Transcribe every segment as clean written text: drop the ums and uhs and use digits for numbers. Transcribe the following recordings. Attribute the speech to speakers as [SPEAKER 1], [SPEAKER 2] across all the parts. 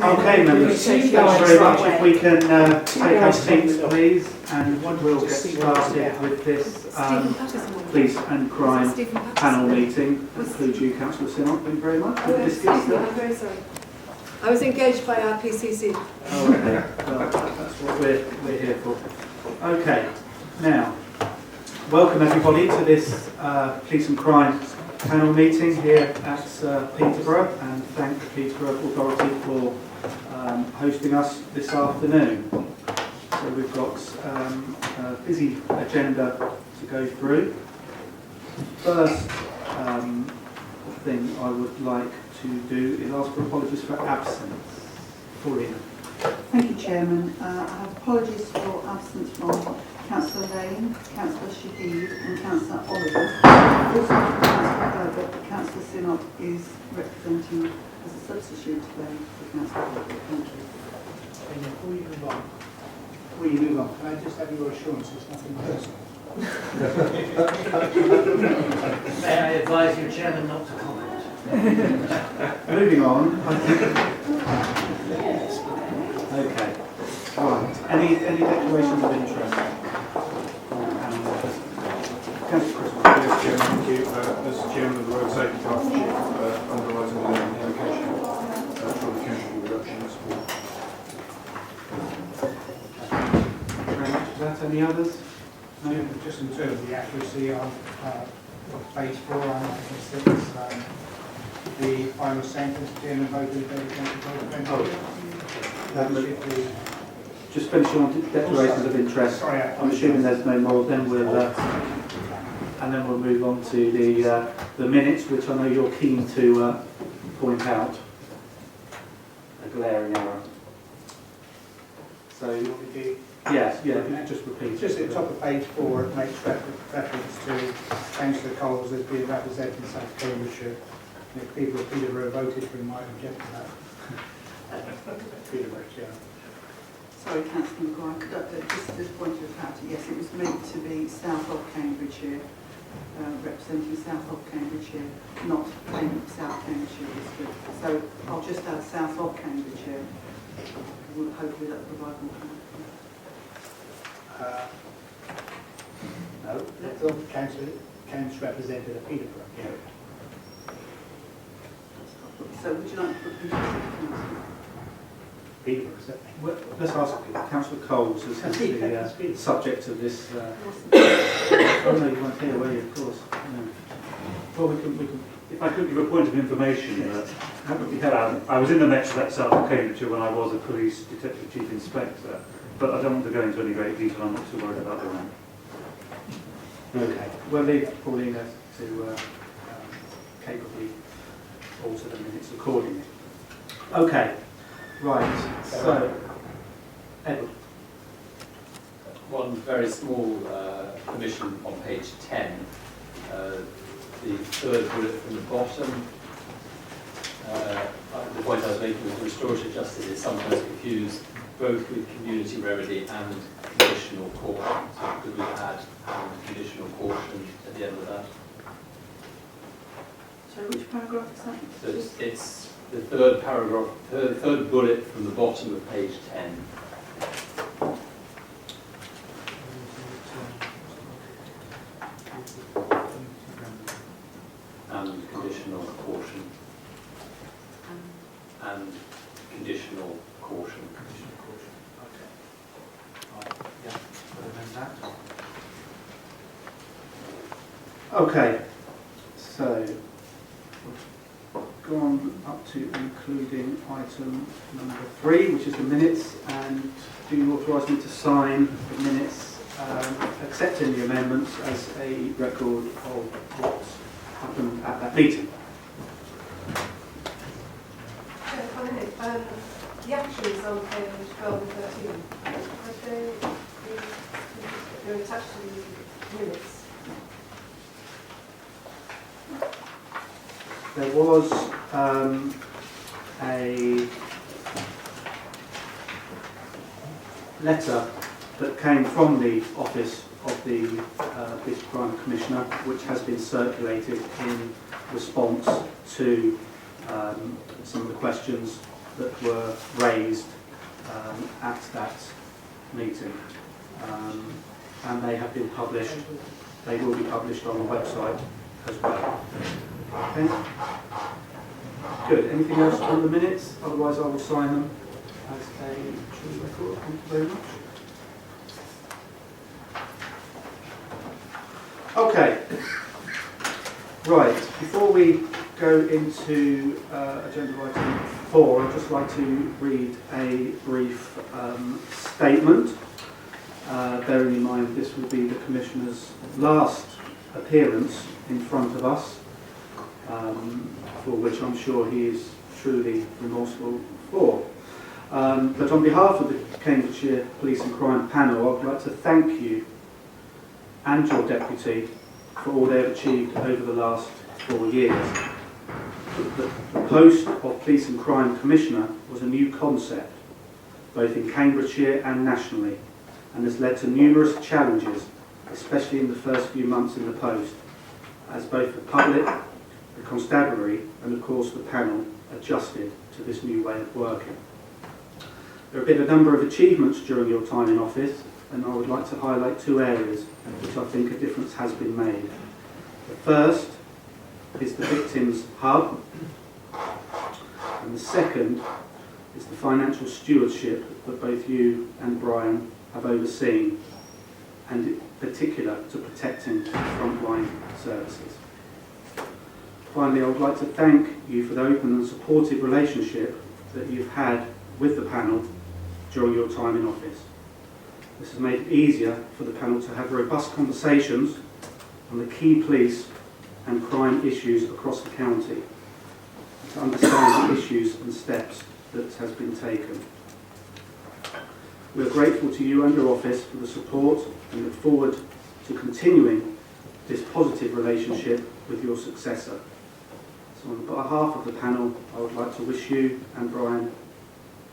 [SPEAKER 1] Okay, members, thanks very much. If we can take our seats, please, and we'll get started with this police and crime panel meeting. Includes you, Councillor Sinnott. Thank you very much.
[SPEAKER 2] I'm very sorry. I was engaged by our PCC.
[SPEAKER 1] Oh, okay. Well, that's what we're here for. Okay, now, welcome everybody to this police and crime panel meeting here at Peterborough, and thank the Peterborough Authority for hosting us this afternoon. So we've got a busy agenda to go through. First thing I would like to do is ask for apologies for absence. Paulina.
[SPEAKER 3] Thank you, Chairman. I have apologies for absence from Councillor Lane, Councillor Shahid and Councillor Oliver. Also from Councillor Herbert, but Councillor Sinnott is representing as a substitute today for Councillor Herbert. Thank you.
[SPEAKER 4] Before you move on, can I just have your assurance it's nothing personal?
[SPEAKER 5] May I advise you, Chairman, not to comment?
[SPEAKER 1] Moving on, I think. Okay. Right. Any declarations of interest?
[SPEAKER 6] Yes, Chairman, thank you. As Chairman of the Road Safety Partnership, underwriting the allocation for the casualty reduction support.
[SPEAKER 1] Very much. Is that any others? No?
[SPEAKER 4] Just in terms of the accuracy on page 4 on 6, the final sentence, Chairman voted in favour of
[SPEAKER 1] Just finishing on declarations of interest.
[SPEAKER 4] Sorry,
[SPEAKER 1] I'm assuming there's no more. Then we'll move on to the minutes, which I know you're keen to point out a glaring error. So yes, just repeat.
[SPEAKER 4] Just at the top of page 4, it makes reference to Councillor Coles as being representing South Cambridgeshire. If people of Peterborough voted for him, might object to that. Peterborough, Chairman.
[SPEAKER 3] Sorry, Councillor Maguire, could I just point of fact, yes, it was meant to be South of Cambridgeshire, representing South of Cambridgeshire, not South Cambridgeshire district. So I'll just add South of Cambridgeshire. Hopefully that will provide more clarity.
[SPEAKER 4] No, that's all Councillor represented at Peterborough. Yeah.
[SPEAKER 3] So would you like to put Councillor?
[SPEAKER 4] Peterborough, certainly.
[SPEAKER 1] Well, let's ask Councillor Coles as the subject of this. Oh no, you weren't here, were you? Of course. No. Well, we can.
[SPEAKER 7] If I could give a point of information, I was in the Metro at South of Cambridgeshire when I was a police detective chief inspector, but I don't want to go into any great detail. I'm not too worried about the rank.
[SPEAKER 1] Okay. We'll leave Paulina to capably alter the minutes accordingly. Okay. Right. So, Edward.
[SPEAKER 8] One very small omission on page 10. The third bullet from the bottom. The point I was making was restorative justice is sometimes confused both with community remedy and conditional caution. So could we add conditional caution at the end of that?
[SPEAKER 3] So which paragraph is that?
[SPEAKER 8] So it's the third paragraph, third bullet from the bottom of page 10. And conditional caution. And conditional caution.
[SPEAKER 1] Conditional caution. Okay. Right. Yeah. We'll amend that. Okay. So we've gone up to including item number 3, which is the minutes, and do you authorise me to sign the minutes, accepting the amendments as a record of what happened at that meeting?
[SPEAKER 2] The actions on page 12 and 13, they're attached to the minutes.
[SPEAKER 1] There was a letter that came from the Office of the Police Crime Commissioner, which has been circulated in response to some of the questions that were raised at that meeting. And they have been published. They will be published on the website as well. Okay. Good. Anything else on the minutes? Otherwise, I will sign them as a true record. Thank you very much. Okay. Right. Before we go into agenda item 4, I'd just like to read a brief statement. Bearing in mind this will be the Commissioner's last appearance in front of us, for which I'm sure he is truly remorseful for. But on behalf of the Cambridgeshire Police and Crime Panel, I'd like to thank you and your Deputy for all they have achieved over the last 4 years. The post of Police and Crime Commissioner was a new concept, both in Cambridgeshire and nationally, and has led to numerous challenges, especially in the first few months in the post, as both the public, the constabulary, and of course the panel adjusted to this new way of working. There have been a number of achievements during your time in office, and I would like to highlight 2 areas which I think a difference has been made. The first is the Victims Hub, and the second is the financial stewardship that both you and Brian have overseen, and in particular to protecting frontline services. Finally, I would like to thank you for the open and supportive relationship that you've had with the panel during your time in office. This has made it easier for the panel to have robust conversations on the key police and crime issues across the county, to understand the issues and steps that has been taken. We are grateful to you and your office for the support and look forward to continuing this positive relationship with your successor. So on behalf of the panel, I would like to wish you and Brian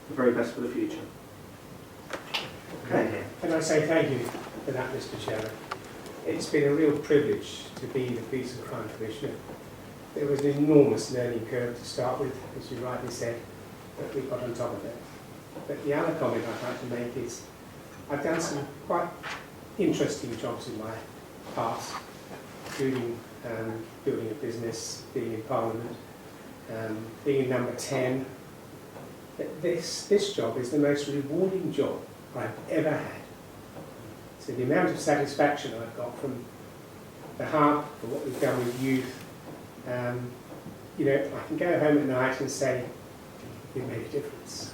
[SPEAKER 1] the very best for the future. Okay.
[SPEAKER 9] Can I say thank you for that, Mr. Chairman? It's been a real privilege to be the Police and Crime Commissioner. There was an enormous learning curve to start with, as you rightly said, but we got on top of it. But the other comment I'd like to make is I've done some quite interesting jobs in my past, including building a business, being in Parliament, being in number 10. But this job is the most rewarding job I've ever had. So the amount of satisfaction I've got from the hub, for what we've done with youth, you know, I can go home at night and say, we've made a difference.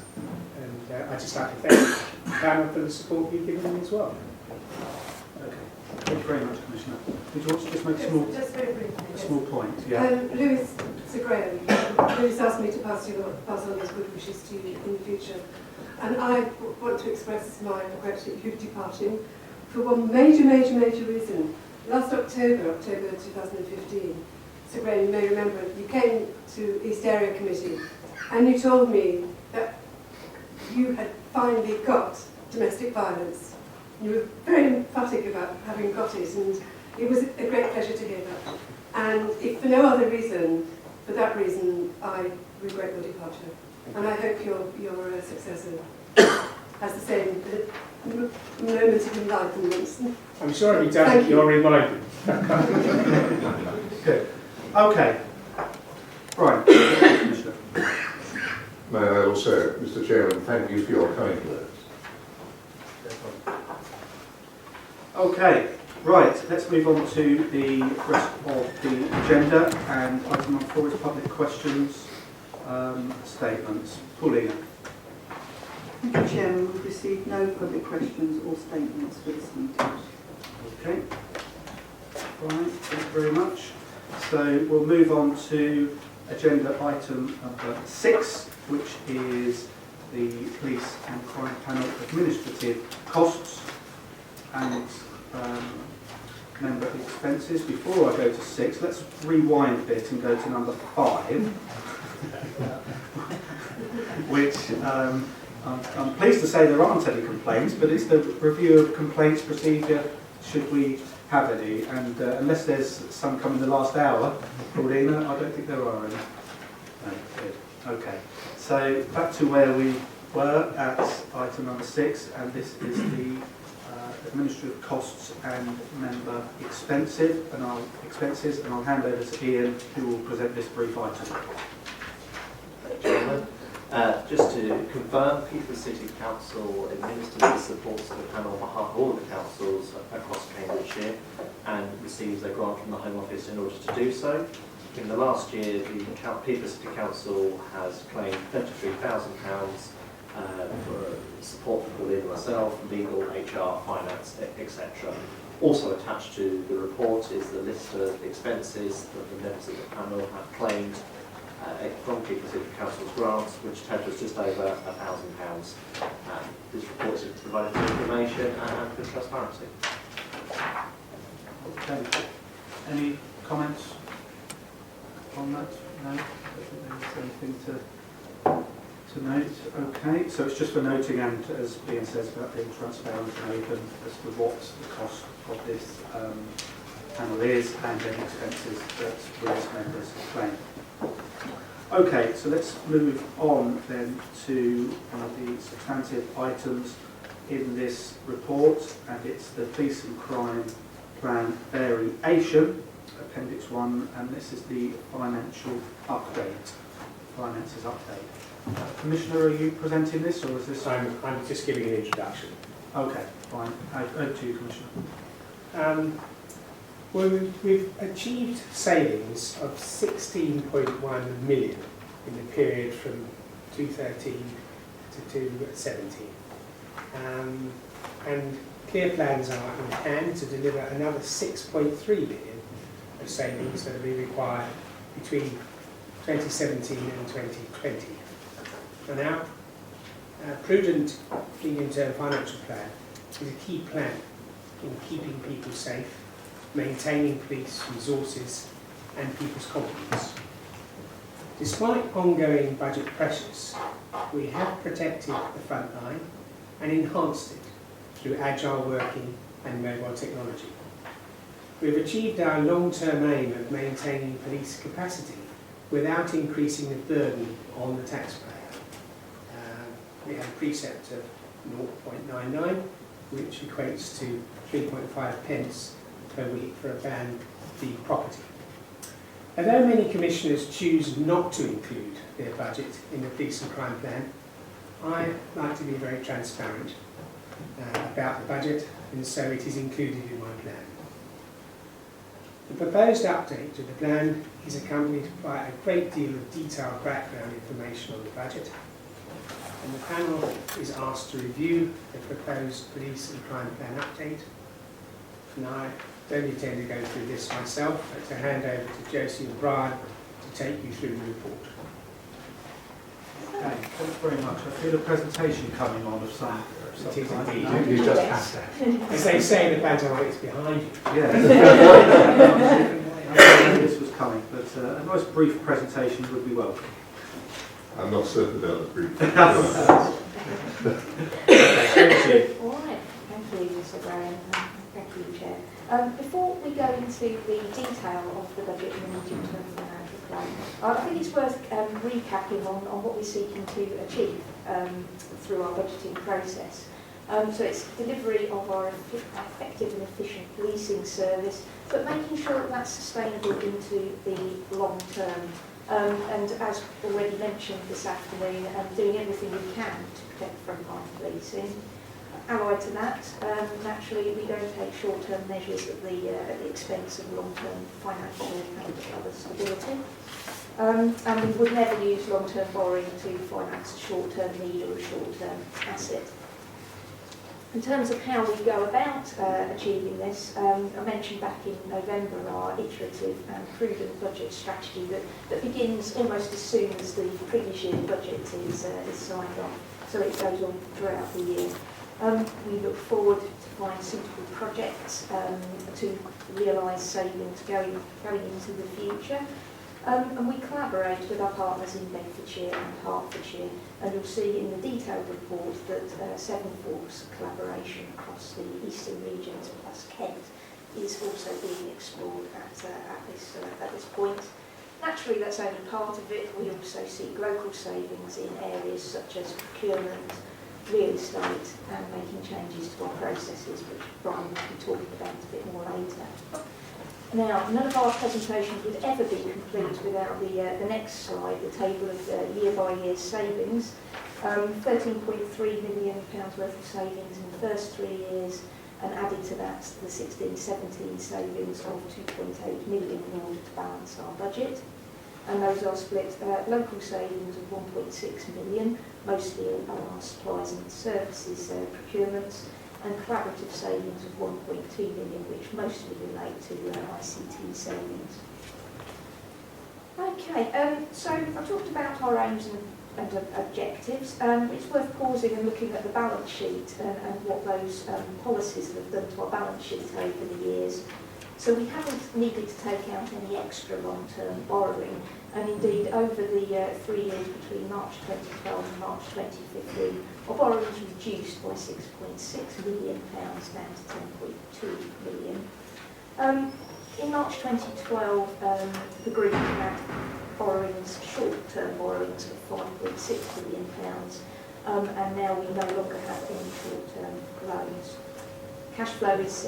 [SPEAKER 9] And I'd just like to thank the panel for the support you've given me as well.
[SPEAKER 1] Okay. Thank you very much, Commissioner. Did you want to just make a
[SPEAKER 2] Just very briefly.
[SPEAKER 1] a small point? Yeah.
[SPEAKER 2] Lewis Graham, Lewis asked me to pass on his good wishes to you in the future. And I want to express my regret at you departing for one major reason. Last October 2015, Sir Graham, you may remember, you came to East Area Committee and you told me that you had finally got domestic violence. You were very emphatic about having got it, and it was a great pleasure to hear that. And if for no other reason, for that reason, I regret your departure. And I hope your successor has the same moment of enlightenment.
[SPEAKER 9] I'm sure if he doesn't, you're reminded.
[SPEAKER 1] Good. Okay. Brian, Commissioner.
[SPEAKER 10] May I also, Mr. Chairman, thank you for your kind words.
[SPEAKER 1] Okay. Right. Let's move on to the rest of the agenda. And item number 4 is public questions, statements. Paulina.
[SPEAKER 3] Thank you, Chairman. We've received no public questions or statements for this meeting.
[SPEAKER 1] Okay. Right. Thank you very much. So we'll move on to agenda item number 6, which is the Police and Crime Panel administrative costs and member expenses. Before I go to 6, let's rewind a bit and go to number 5, which I'm pleased to say there aren't any complaints, but it's the review of complaints procedure, should we have any, and unless there's some come in the last hour, Paulina, I don't think there are any. No, good. Okay. So back to where we were at item number 6, and this is the administrative costs and member expenses, and I'll hand over to Ian, who will present this brief item.
[SPEAKER 11] Chairman. Just to confirm, Peterborough City Council administers and supports the panel on behalf of all of the councils across Cambridgeshire and receives a grant from the Home Office in order to do so. In the last year, the Peterborough City Council has claimed £33,000 for support from Pauline and myself, legal, HR, finance, etc. Also attached to the report is the list of expenses that the members of the panel have claimed from Peterborough City Council's grants, which totals just over £1,000. This report is provided for information and for transparency.
[SPEAKER 1] Okay. Any comments on that? No? I don't think there's anything to note. Okay, so it's just for noting, and as Ian says, about being transparent and open as to what the cost of this panel is and any expenses that previous members claim. Okay, so let's move on then to one of the substantive items in this report, and it's the Police and Crime Plan Variation, Appendix 1, and this is the financial update, finances update. Commissioner, are you presenting this, or is this?
[SPEAKER 9] I'm just giving an introduction.
[SPEAKER 1] Okay, fine. Over to you, Commissioner.
[SPEAKER 9] Well, we've achieved savings of 16.1 million in the period from 2013 to 2017. And clear plans are in hand to deliver another 6.3 million of savings that will be required between 2017 and 2020. And our prudent medium-term financial plan is a key plan in keeping people safe, maintaining police resources and people's confidence. Despite ongoing budget pressures, we have protected the front line and enhanced it through agile working and mobile technology. We've achieved our long-term aim of maintaining police capacity without increasing the burden on the taxpayer. We have a precept of 0.99, which equates to 3.5 pence per week for a band B property. Although many commissioners choose not to include their budget in the Police and Crime Plan, I like to be very transparent about the budget, and so it is included in my plan. The proposed update to the plan is accompanied by a great deal of detailed background information on the budget, and the panel is asked to review the proposed Police and Crime Plan update. And I don't intend to go through this myself, but to hand over to Josie and Brian to take you through the report.
[SPEAKER 1] Okay, thanks very much. I feel a presentation coming on of some
[SPEAKER 9] It is
[SPEAKER 1] kind.
[SPEAKER 9] indeed.
[SPEAKER 10] You just passed that.
[SPEAKER 9] As they say in the pantomime, it's behind you.
[SPEAKER 1] Yeah. I knew this was coming, but a nice brief presentation would be welcome.
[SPEAKER 10] I'm not certain about the brief.
[SPEAKER 1] Okay, thank you.
[SPEAKER 12] All right, thank you, Mr. Graham. Thank you, Chair. Before we go into the detail of the budget and the medium-term financial plan, I think it's worth recapping on what we're seeking to achieve through our budgeting process. So it's delivery of our effective and efficient policing service, but making sure that that's sustainable into the long term. And as already mentioned this afternoon, doing everything we can to protect frontline policing. Allied to that, naturally we don't take short-term measures at the expense of long-term financial and other stability. And we would never use long-term borrowing to finance a short-term need or a short-term asset. In terms of how we go about achieving this, I mentioned back in November our iterative and prudent budget strategy that begins almost as soon as the previous year's budget is signed off, so it goes on throughout the year. We look forward to find suitable projects to realise savings going into the future. And we collaborate with our partners in Bedfordshire and Hertfordshire, and you'll see in the detailed report that Seven Forks collaboration across the eastern regions plus Kent is also being explored at this point. Naturally, that's only part of it. We also seek local savings in areas such as procurement, real estate, and making changes to our processes, which Brian will be talking about a bit more later. Now, none of our presentations would ever be complete without the next slide, the table of year-by-year savings. £13.3 million worth of savings in the first 3 years, and added to that the 16-17 savings of 2.8 million in order to balance our budget. And those are split local savings of 1.6 million, mostly on our supplies and services procurements, and collaborative savings of 1.2 million, which mostly relate to ICT savings. Okay, so I've talked about our aims and objectives. It's worth pausing and looking at the balance sheet and what those policies have done to our balance sheet over the years. So we haven't needed to take out any extra long-term borrowing, and indeed over the 3 years between March 2012 and March 2015, our borrowing was reduced by £6.6 million down to £10.2 million. In March 2012, the group had borrowings, short-term borrowings of £5.6 million, and now we no longer have any short-term loans. Cash flow is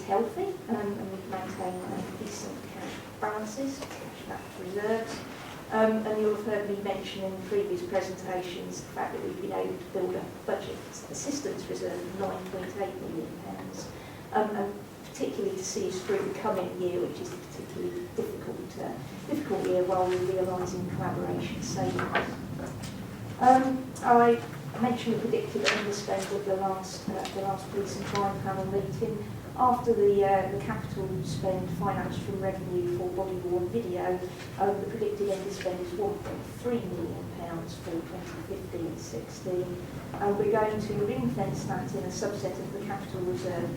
[SPEAKER 12] healthy, and we've maintained decent cash balances, cash reserves. And you'll have heard me mention in previous presentations the fact that we've been able to build a budget assistance reserve of £9.8 million, and particularly to see us through the coming year, which is a particularly difficult year, while we're realising collaboration savings. I mentioned the predicted underspend of the last Police and Crime Panel meeting. After the capital spend financed from revenue for body-worn video, the predicted underspend is £1.3 million for 2015-16, and we're going to ring-fence that in a subset of the capital reserve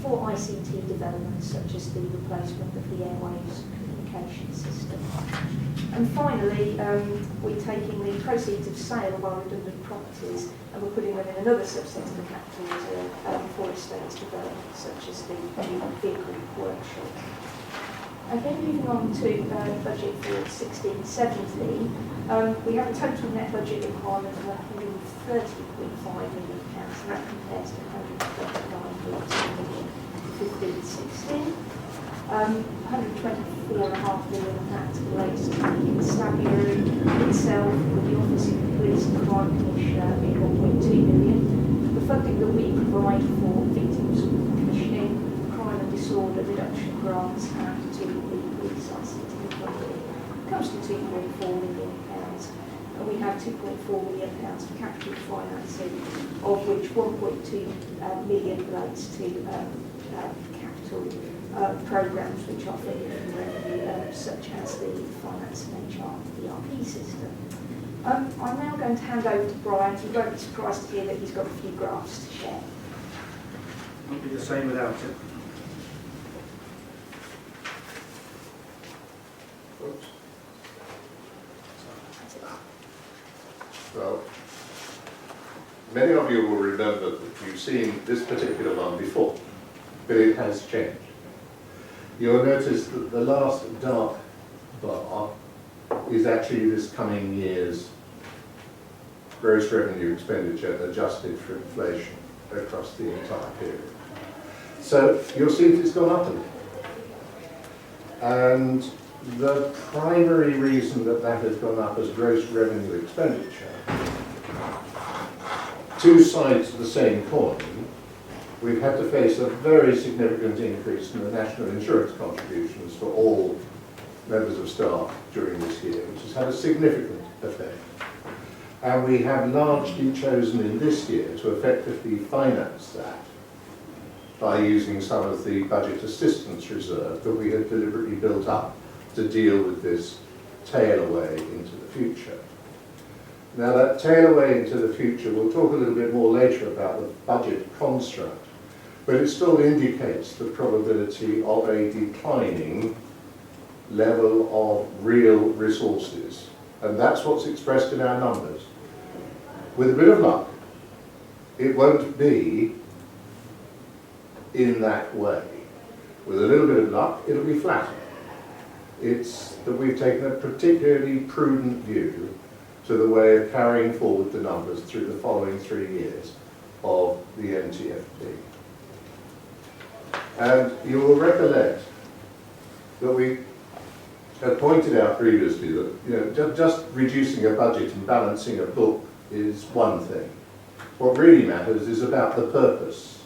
[SPEAKER 12] for ICT developments such as the replacement of the airwaves communication system. And finally, we're taking the proceeds of sale of our redundant properties and we're putting them in another subset of the capital reserve for estates development such as the new vehicle workshop. Okay, moving on to the budget for 16-17, we have a total net budget requirement of £130.5 million, and that compares to £129.2 million for 15-16. £124.5 million of that relates to the constabulary itself, with the Office of the Police and Crime Commissioner being £1.2 million. The funding that we provide for victims commissioning, crime and disorder reduction grants, and to the police ICT funding comes to £2.4 million. And we have £2.4 million for capital financing, of which £1.2 million relates to capital programmes which are funded from revenue, such as the finance and HR ERP system. I'm now going to hand over to Brian. You won't be surprised to hear that he's got a few graphs to share.
[SPEAKER 1] Won't be the same without it.
[SPEAKER 10] Oops. Well, many of you will remember that you've seen this particular one before, but it has changed. You'll notice that the last dark bar is actually this coming year's gross revenue expenditure adjusted for inflation across the entire period. So you'll see that it's gone up a little. And the primary reason that that has gone up as gross revenue expenditure, two sides of the same coin. We've had to face a very significant increase in the national insurance contributions for all members of staff during this year, which has had a significant effect. And we have largely chosen in this year to effectively finance that by using some of the budget assistance reserve that we had deliberately built up to deal with this tail away into the future. Now that tail away into the future, we'll talk a little bit more later about the budget construct, but it still indicates the probability of a declining level of real resources. And that's what's expressed in our numbers. With a bit of luck, it won't be in that way. With a little bit of luck, it'll be flatter. It's that we've taken a particularly prudent view to the way of carrying forward the numbers through the following 3 years of the NTFP. And you will recollect that we had pointed out previously that just reducing a budget and balancing a book is one thing. What really matters is about the purpose.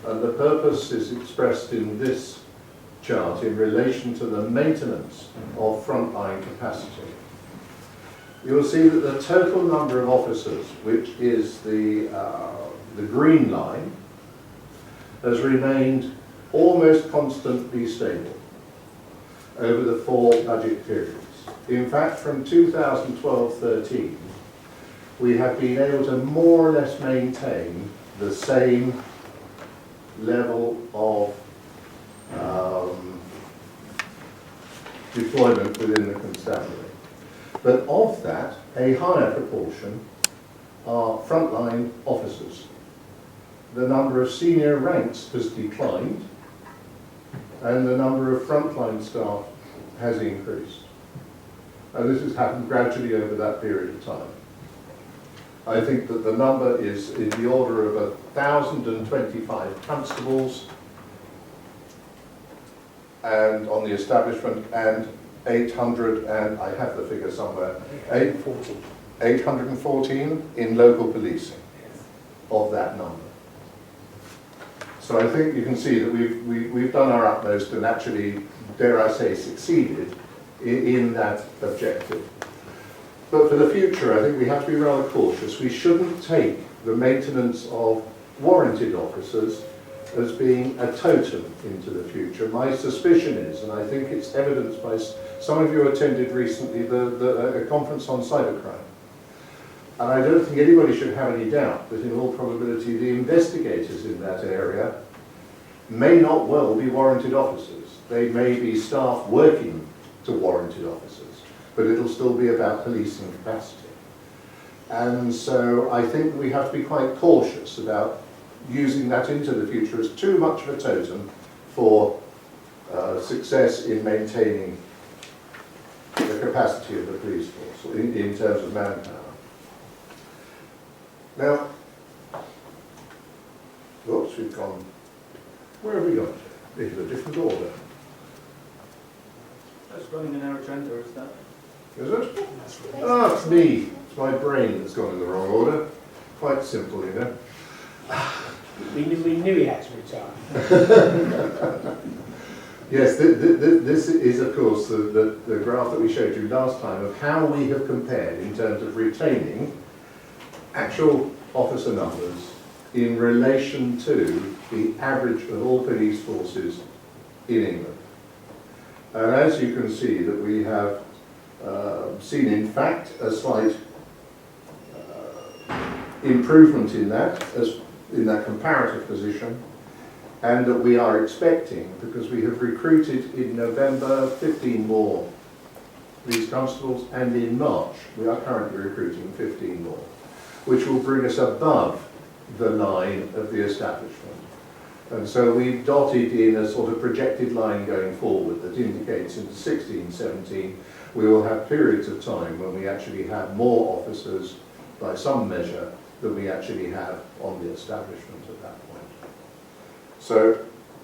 [SPEAKER 10] And the purpose is expressed in this chart in relation to the maintenance of frontline capacity. You will see that the total number of officers, which is the green line, has remained almost constantly stable over the 4 budget periods. In fact, from 2012-13, we have been able to more or less maintain the same level of deployment within the constabulary. But of that, a higher proportion are frontline officers. The number of senior ranks has declined, and the number of frontline staff has increased. And this has happened gradually over that period of time. I think that the number is in the order of 1,025 constables and on the establishment, and 800, and I have the figure somewhere, 814 in local policing of that number. So I think you can see that we've done our utmost and actually, dare I say, succeeded in that objective. But for the future, I think we have to be rather cautious. We shouldn't take the maintenance of warranted officers as being a totem into the future. My suspicion is, and I think it's evidenced by some of you attended recently a conference on cybercrime. And I don't think anybody should have any doubt that in all probability the investigators in that area may not well be warranted officers. They may be staff working to warranted officers, but it'll still be about policing capacity. And so I think we have to be quite cautious about using that into the future as too much of a totem for success in maintaining the capacity of the police force in terms of manpower. Now, whoops, we've gone, where have we gone? Into a different order.
[SPEAKER 1] That's running in our agenda, is that?
[SPEAKER 10] Is it? Ah, it's me. It's my brain that's gone in the wrong order. Quite simple, you know.
[SPEAKER 9] We knew he had to retire.
[SPEAKER 10] Yes, this is, of course, the graph that we showed you last time of how we have compared in terms of retaining actual officer numbers in relation to the average of all police forces in England. And as you can see, that we have seen, in fact, a slight improvement in that comparative position, and that we are expecting, because we have recruited in November 15 more police constables, and in March we are currently recruiting 15 more, which will bring us above the line of the establishment. And so we've dotted in a sort of projected line going forward that indicates into 16, 17, we will have periods of time when we actually have more officers by some measure than we actually have on the establishment at that point. So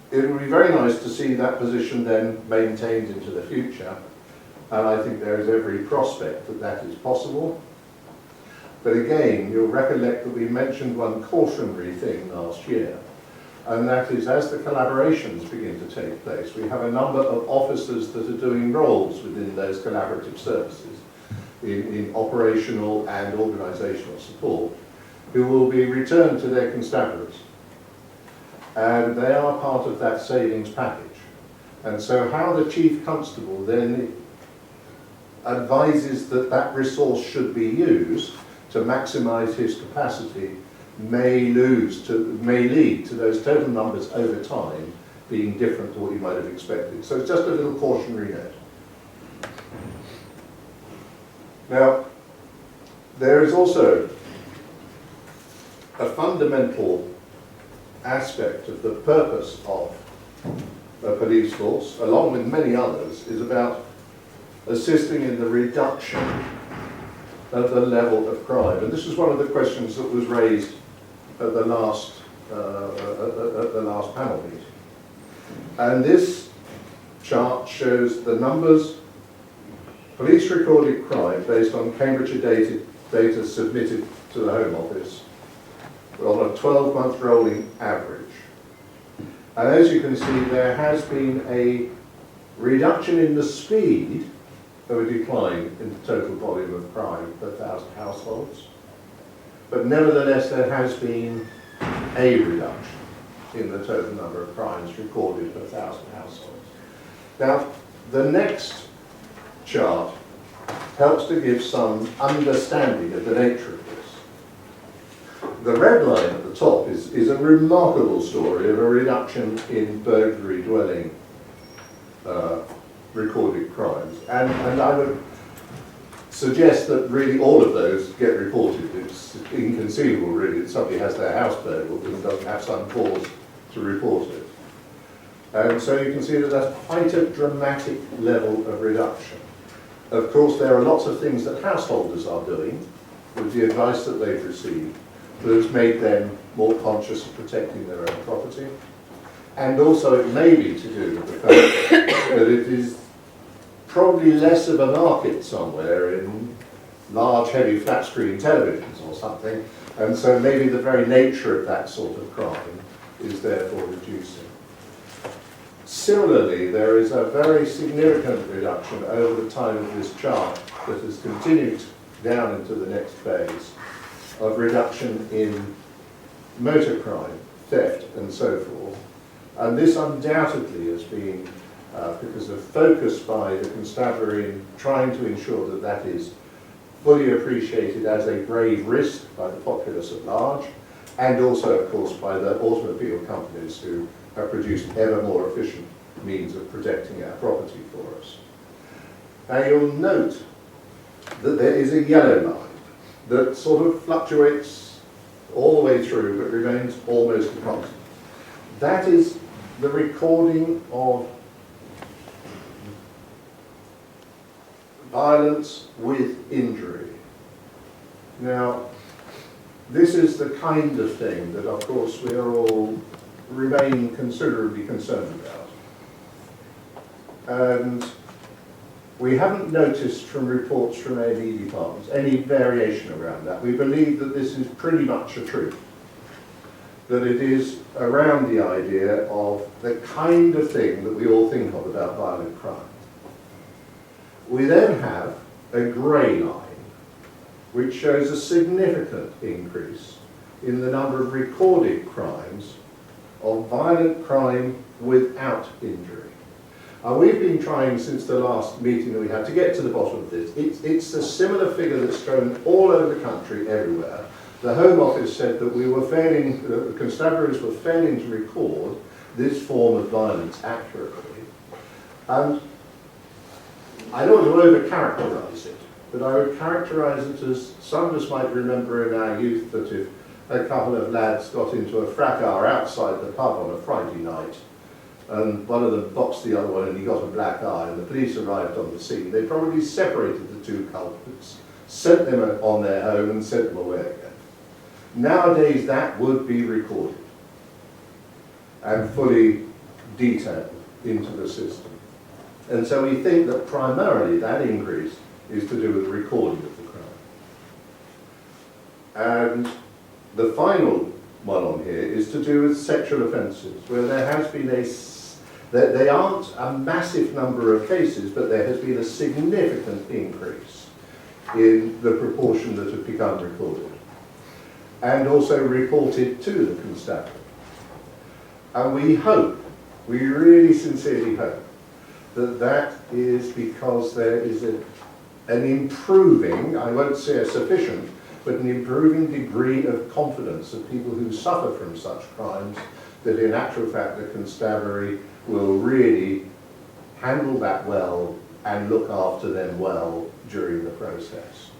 [SPEAKER 10] it will be very nice to see that position then maintained into the future, and I think there is every prospect that that is possible. But again, you'll recollect that we mentioned one cautionary thing last year, and that is as the collaborations begin to take place, we have a number of officers that are doing roles within those collaborative services in operational and organisational support, who will be returned to their constabularies. And they are part of that savings package. And so how the Chief Constable then advises that that resource should be used to maximise his capacity may lead to those total numbers over time being different to what you might have expected. So it's just a little cautionary note. Now, there is also a fundamental aspect of the purpose of police force, along with many others, is about assisting in the reduction of the level of crime. And this is one of the questions that was raised at the last panel meeting. And this chart shows the numbers, police recorded crime based on Cambridgeshire data submitted to the Home Office on a 12-month rolling average. And as you can see, there has been a reduction in the speed of a decline in the total volume of crime per 1,000 households. But nevertheless, there has been a reduction in the total number of crimes recorded per 1,000 households. Now, the next chart helps to give some understanding of the nature of this. The red line at the top is a remarkable story of a reduction in burglary dwelling recorded crimes. And I would suggest that really all of those get reported. It's inconceivable, really, that somebody has their house burgled and doesn't have some cause to report it. And so you can see that that's quite a dramatic level of reduction. Of course, there are lots of things that householders are doing with the advice that they've received that has made them more conscious of protecting their own property. And also it may be to do with the fact that it is probably less of a market somewhere in large, heavy, flat-screen televisions or something, and so maybe the very nature of that sort of crime is therefore reducing. Similarly, there is a very significant reduction over the time of this chart that has continued down into the next phase of reduction in motor crime, theft, and so forth. And this undoubtedly has been because of focus by the constabulary in trying to ensure that that is fully appreciated as a grave risk by the populace at large, and also, of course, by the automobile companies who have produced ever more efficient means of protecting our property for us. Now you'll note that there is a yellow line that sort of fluctuates all the way through but remains almost constant. That is the recording of violence with injury. Now, this is the kind of thing that, of course, we are all remain considerably concerned about. And we haven't noticed from reports from AD departments any variation around that. We believe that this is pretty much a truth, that it is around the idea of the kind of thing that we all think of about violent crime. We then have a grey line, which shows a significant increase in the number of recorded crimes of violent crime without injury. We've been trying since the last meeting that we had to get to the bottom of this. It's a similar figure that's thrown all over the country, everywhere. The Home Office said that we were failing, the constabularies were failing to record this form of violence accurately. And I don't want to over-characterise it, but I would characterise it as some of us might remember in our youth that if a couple of lads got into a fracas outside the pub on a Friday night, and one of them boxed the other one and he got a black eye, and the police arrived on the scene, they probably separated the two culprits, sent them on their home and sent them away again. Nowadays that would be recorded and fully detailed into the system. And so we think that primarily that increase is to do with the recording of the crime. And the final one on here is to do with sexual offences, where there has been they aren't a massive number of cases, but there has been a significant increase in the proportion that have become recorded, and also reported to the constabulary. And we hope, we really sincerely hope, that that is because there is an improving, I won't say a sufficient, but an improving degree of confidence of people who suffer from such crimes, that in actual fact the constabulary will really handle that well and look after them well during the process.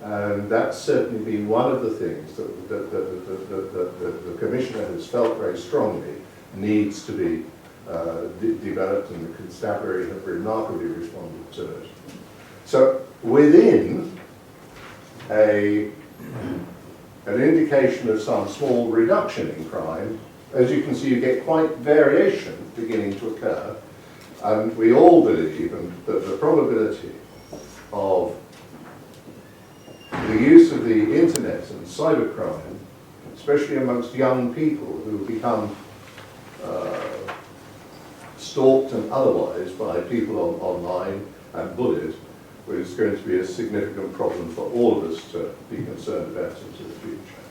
[SPEAKER 10] And that's certainly been one of the things that the Commissioner has felt very strongly needs to be developed, and the constabulary have remarkably responded to it. So within an indication of some small reduction in crime, as you can see, you get quite variation beginning to occur. And we all believe that the probability of the use of the internet and cybercrime, especially amongst young people who become stalked and otherwise by people online and bullied, is going to be a significant problem for all of us to be concerned about into the future.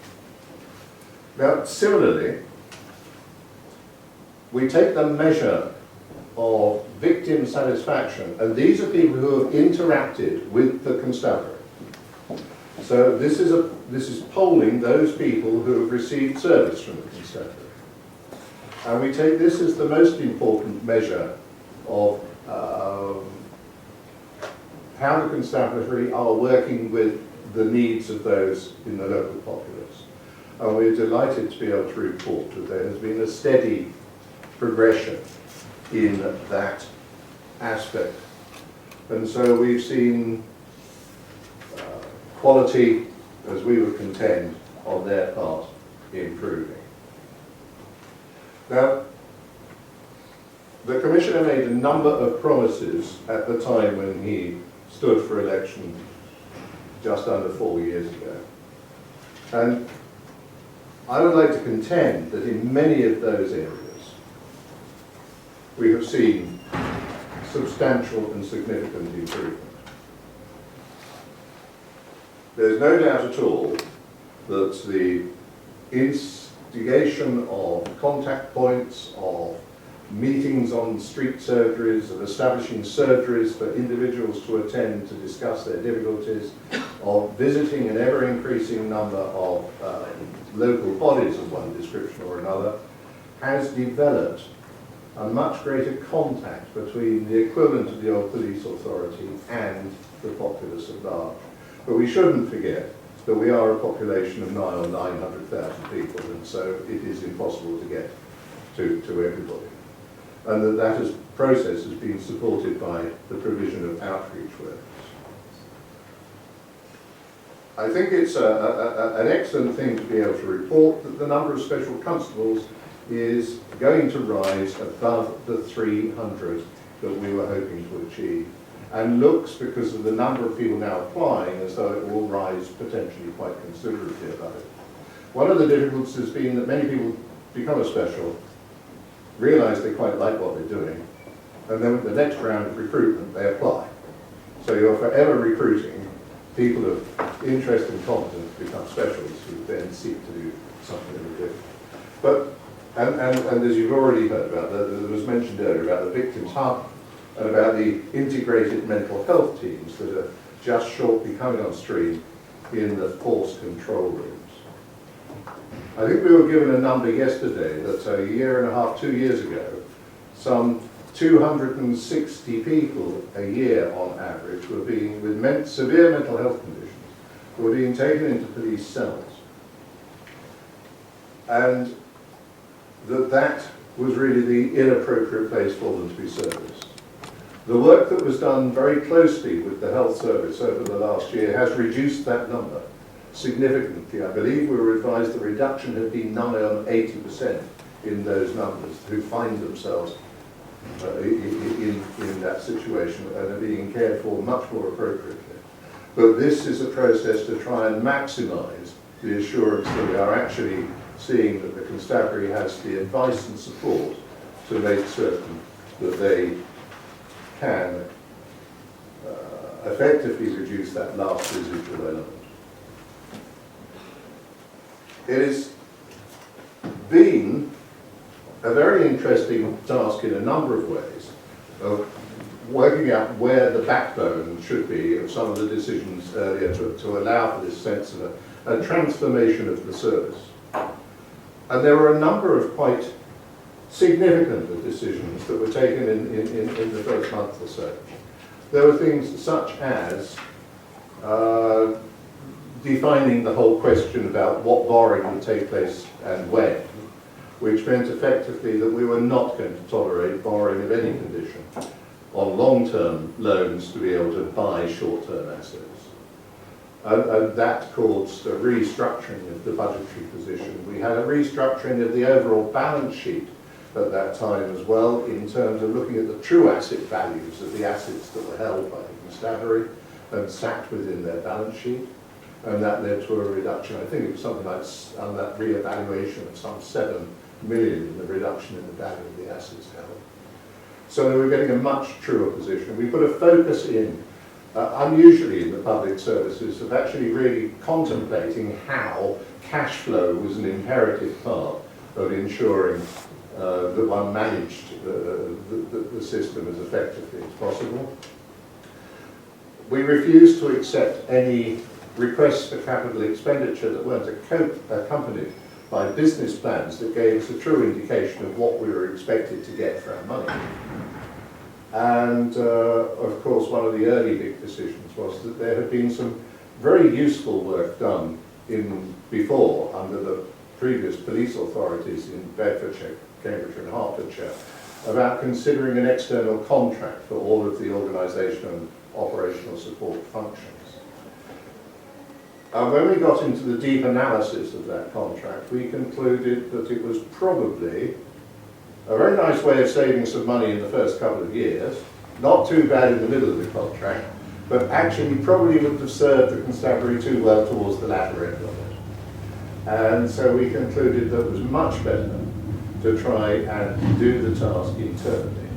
[SPEAKER 10] Now, similarly, we take the measure of victim satisfaction, and these are people who have interacted with the constabulary. So this is polling those people who have received service from the constabulary. And we take this as the most important measure of how the constabulary are working with the needs of those in the local populace. And we're delighted to be able to report that there has been a steady progression in that aspect. And so we've seen quality, as we would contend, on their part improving. Now, the Commissioner made a number of promises at the time when he stood for election just under 4 years ago. And I would like to contend that in many of those areas we have seen substantial and significant improvement. There's no doubt at all that the instigation of contact points, of meetings on street surgeries, of establishing surgeries for individuals to attend to discuss their difficulties, of visiting an ever-increasing number of local bodies of one description or another, has developed a much greater contact between the equivalent of the old police authority and the populace at large. But we shouldn't forget that we are a population of nigh on 900,000 people, and so it is impossible to get to everybody. And that process has been supported by the provision of outreach workers. I think it's an excellent thing to be able to report that the number of special constables is going to rise above the 300 that we were hoping to achieve, and looks, because of the number of people now applying, as though it will rise potentially quite considerably above it. One of the difficulties has been that many people become a special, realise they quite like what they're doing, and then with the next round of recruitment they apply. So you're forever recruiting people of interest and competence to become specialists who then seek to do something different. But and as you've already heard about, there was mentioned earlier about the Victims Hub and about the integrated mental health teams that are just shortly coming on stream in the force control rooms. I think we were given a number yesterday that a year and a half, 2 years ago, some 260 people a year on average were being, with severe mental health conditions, were being taken into police cells. And that was really the inappropriate place for them to be serviced. The work that was done very closely with the health service over the last year has reduced that number significantly. I believe we were advised the reduction had been nigh on 80% in those numbers who find themselves in that situation and are being cared for much more appropriately. But this is a process to try and maximise the assurance that we are actually seeing that the constabulary has the advice and support to make certain that they can effectively reduce that last residual element. It has been a very interesting task in a number of ways of working out where the backbone should be of some of the decisions earlier to allow for this sense of a transformation of the service. And there were a number of quite significant decisions that were taken in the first month or so. There were things such as defining the whole question about what borrowing would take place and when, which meant effectively that we were not going to tolerate borrowing of any condition on long-term loans to be able to buy short-term assets. And that caused a restructuring of the budgetary position. We had a restructuring of the overall balance sheet at that time as well, in terms of looking at the true asset values of the assets that were held by the constabulary and sat within their balance sheet. And that led to a reduction, I think it was something like, on that re-evaluation of some 7 million in the reduction in the value of the assets held. So we were getting a much truer position. We put a focus in, unusually in the public services, of actually really contemplating how cash flow was an imperative part of ensuring that one managed the system as effectively as possible. We refused to accept any requests for capital expenditure that weren't accompanied by business plans that gave us a true indication of what we were expected to get for our money. And of course, one of the early big decisions was that there had been some very useful work done before under the previous police authorities in Bedfordshire, Cambridgeshire and Hertfordshire about considering an external contract for all of the organisation and operational support functions. When we got into the deep analysis of that contract, we concluded that it was probably a very nice way of saving some money in the first couple of years, not too bad in the middle of the contract, but actually probably wouldn't have served the constabulary too well towards the latter end of it. And so we concluded that it was much better to try and do the task internally.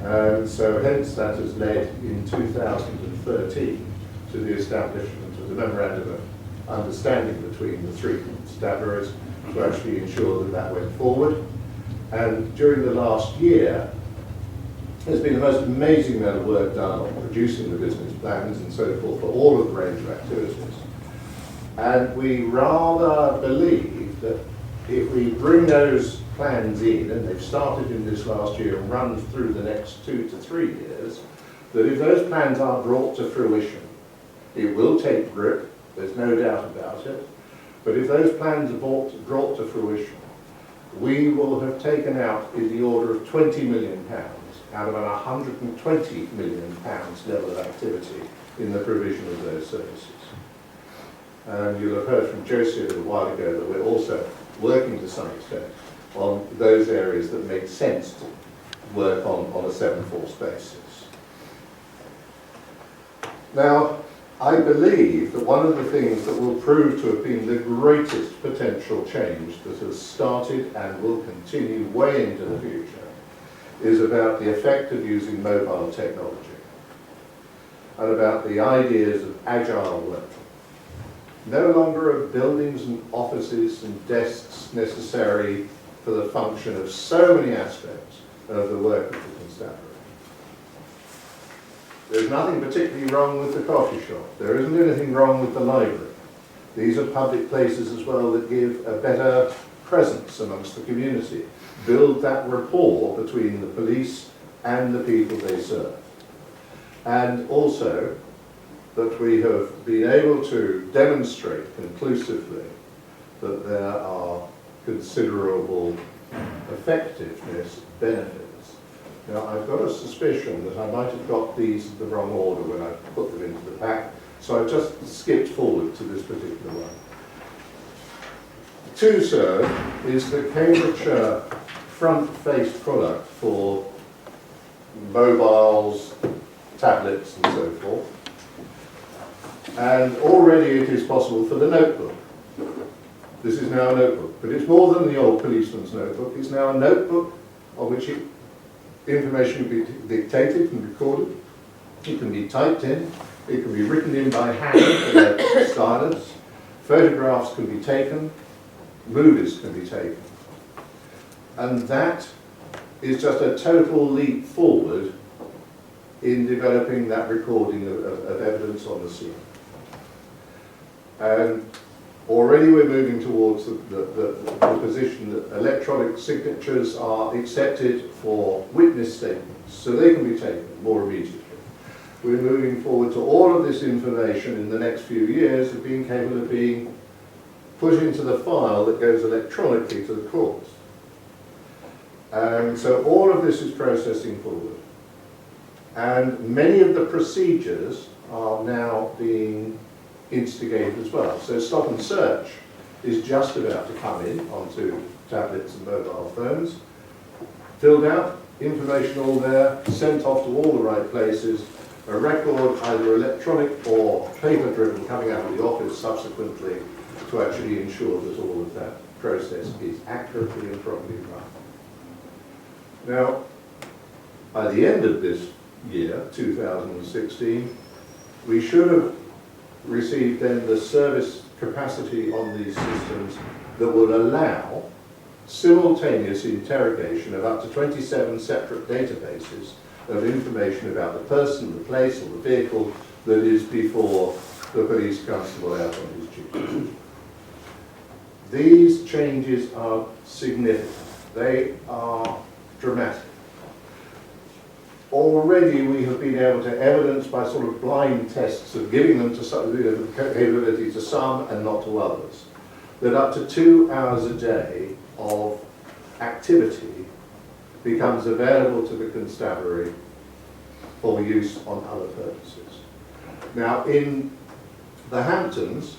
[SPEAKER 10] And so hence that has led in 2013 to the establishment of the Memorandum of Understanding between the three constabularies to actually ensure that that went forward. And during the last year, there's been the most amazing amount of work done on producing the business plans and so forth for all of the range of activities. And we rather believe that if we bring those plans in, and they've started in this last year and run through the next 2 to 3 years, that if those plans are brought to fruition, it will take grip, there's no doubt about it, but if those plans are brought to fruition, we will have taken out in the order of £20 million out of an £120 million level of activity in the provision of those services. And you'll have heard from Josie a little while ago that we're also working to some extent on those areas that make sense to work on a 7-force basis. Now, I believe that one of the things that will prove to have been the greatest potential change that has started and will continue way into the future is about the effect of using mobile technology and about the ideas of agile work. No longer are buildings and offices and desks necessary for the function of so many aspects of the work of the constabulary. There's nothing particularly wrong with the coffee shop. There isn't anything wrong with the library. These are public places as well that give a better presence amongst the community, build that rapport between the police and the people they serve. And also that we have been able to demonstrate conclusively that there are considerable effectiveness benefits. Now, I've got a suspicion that I might have got these in the wrong order when I put them into the pack, so I've just skipped forward to this particular one. 2, sir, is the Cambridgeshire front-faced product for mobiles, tablets and so forth. And already it is possible for the notebook. This is now a notebook, but it's more than the old policeman's notebook. It's now a notebook on which information can be dictated and recorded. It can be typed in. It can be written in by hand without stylus. Photographs can be taken. Movies can be taken. And that is just a total leap forward in developing that recording of evidence on the scene. And already we're moving towards the position that electronic signatures are accepted for witness statements, so they can be taken more immediately. We're moving forward to all of this information in the next few years of being capable of being put into the file that goes electronically to the courts. And so all of this is processing forward. And many of the procedures are now being instigated as well. So stop and search is just about to come in onto tablets and mobile phones. Filled out, information all there, sent off to all the right places, a record either electronic or paper-driven coming out of the office subsequently to actually ensure that all of that process is accurately and properly run. Now, by the end of this year, 2016, we should have received then the service capacity on these systems that would allow simultaneous interrogation of up to 27 separate databases of information about the person, the place, or the vehicle that is before the police constable out on his duty. These changes are significant. They are dramatic. Already we have been able to evidence by sort of blind tests of giving them to some, the capability to some and not to others, that up to 2 hours a day of activity becomes available to the constabulary for use on other purposes. Now, in the Hamptons,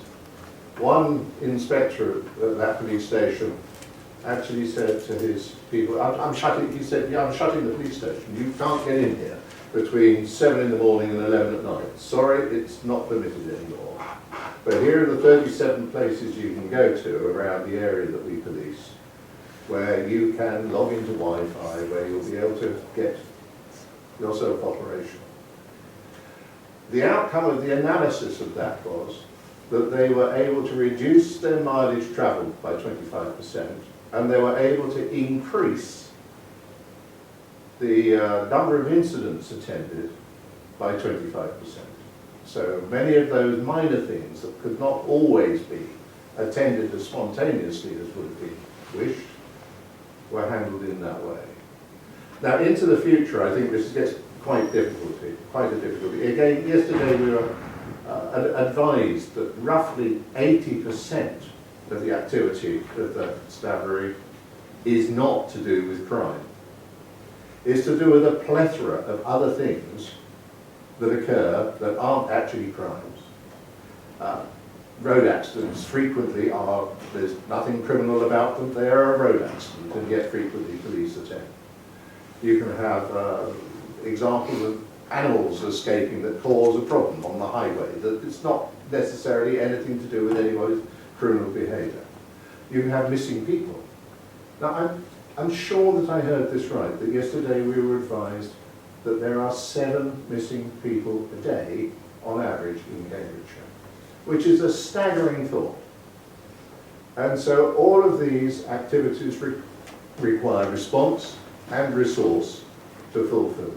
[SPEAKER 10] one inspector at that police station actually said to his people, he said, yeah, I'm shutting the police station. You can't get in here between 7 in the morning and 11 at night. Sorry, it's not permitted anymore. But here are the 37 places you can go to around the area that we police, where you can log into Wi-Fi, where you'll be able to get yourself operational. The outcome of the analysis of that was that they were able to reduce their mileage travelled by 25%, and they were able to increase the number of incidents attended by 25%. So many of those minor things that could not always be attended as spontaneously as would have been wished were handled in that way. Now, into the future, I think this gets quite a difficulty. Again, yesterday we were advised that roughly 80% of the activity of the constabulary is not to do with crime. It's to do with a plethora of other things that occur that aren't actually crimes. Road accidents frequently are, there's nothing criminal about them, they are a road accident, and yet frequently police attend. You can have examples of animals escaping that cause a problem on the highway, that it's not necessarily anything to do with anybody's criminal behaviour. You can have missing people. Now, I'm sure that I heard this right, that yesterday we were advised that there are 7 missing people a day on average in Cambridgeshire, which is a staggering thought. And so all of these activities require response and resource to fulfill.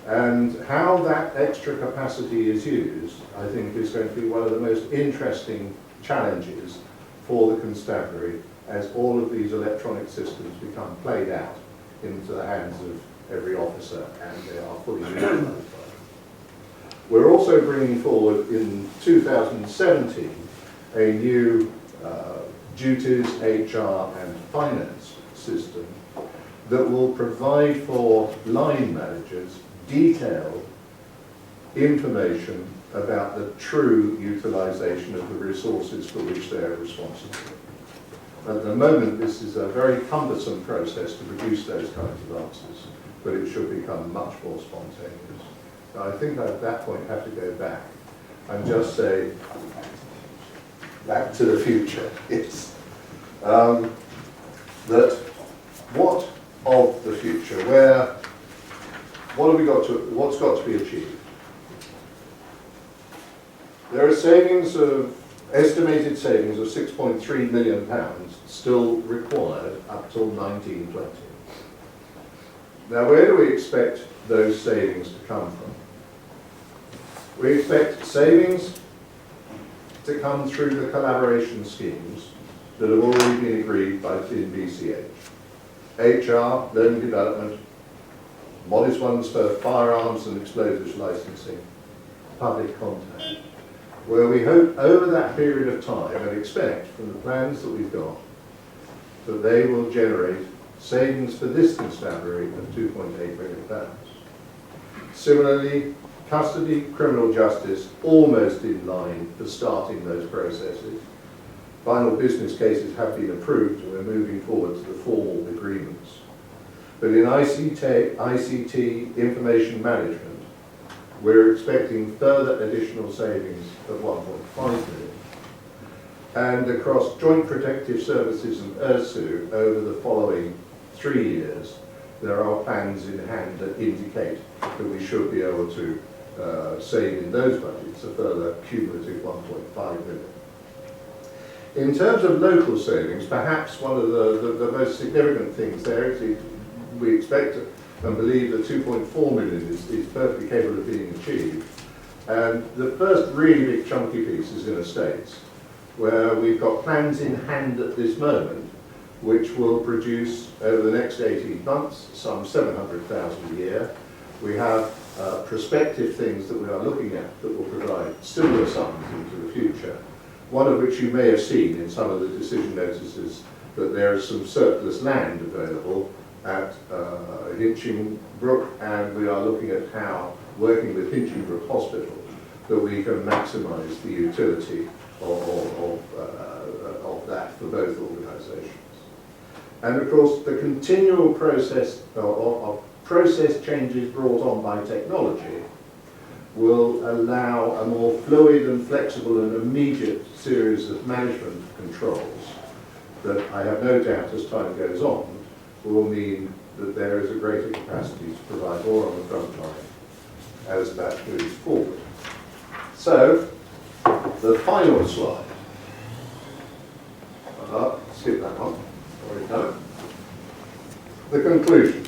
[SPEAKER 10] And how that extra capacity is used, I think, is going to be one of the most interesting challenges for the constabulary as all of these electronic systems become played out into the hands of every officer and they are fully utilized. We're also bringing forward in 2017 a new duties, HR and finance system that will provide for line managers detailed information about the true utilisation of the resources for which they are responsible. At the moment, this is a very cumbersome process to produce those kinds of answers, but it should become much more spontaneous. Now, I think I at that point have to go back and just say, back to the future. It's that what of the future, what have we got to, what's got to be achieved? There are savings of, estimated savings of £6.3 million still required up till 1920. Now, where do we expect those savings to come from? We expect savings to come through the collaboration schemes that have already been agreed in BCH. HR, learning development, modest ones for firearms and explosives licensing, public contact. where we hope over that period of time and expect from the plans that we've got that they will generate savings for this constabulary of £2.8 million. Similarly, custody, criminal justice, almost in line for starting those processes. Final business cases have been approved and we're moving forward to the formal agreements. But in ICT information management, we're expecting further additional savings of 1.5 million. And across Joint Protective Services and URSU over the following 3 years, there are plans in hand that indicate that we should be able to save in those budgets a further cumulative 1.5 million. In terms of local savings, perhaps one of the most significant things there is we expect and believe that 2.4 million is perfectly capable of being achieved. And the first really big chunky piece is in estates, where we've got plans in hand at this moment, which will produce over the next 18 months some 700,000 a year. We have prospective things that we are looking at that will provide similar sums into the future. One of which you may have seen in some of the decision notices that there is some surplus land available at Hinchingbrook, and we are looking at how, working with Hinchingbrook Hospital, that we can maximise the utility of that for both organisations. And of course, the continual process of process changes brought on by technology will allow a more fluid and flexible and immediate series of management controls that I have no doubt as time goes on will mean that there is a greater capacity to provide more on the front line as that moves forward. So, the final slide. Skip that one. Already done it. The conclusion.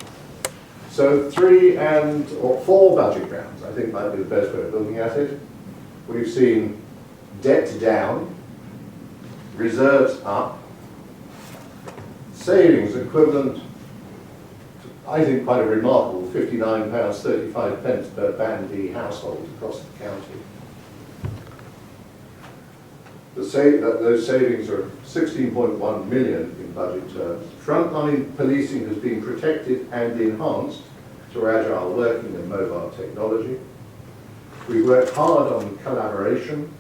[SPEAKER 10] So 3 or 4 budget rounds, I think might be the best way of looking at it. We've seen debt down, reserves up, savings equivalent to, I think, quite a remarkable £59.35 per Band household across the county. Those savings are 16.1 million in budget terms. Frontline policing has been protected and enhanced through agile working and mobile technology. We've worked hard on collaboration,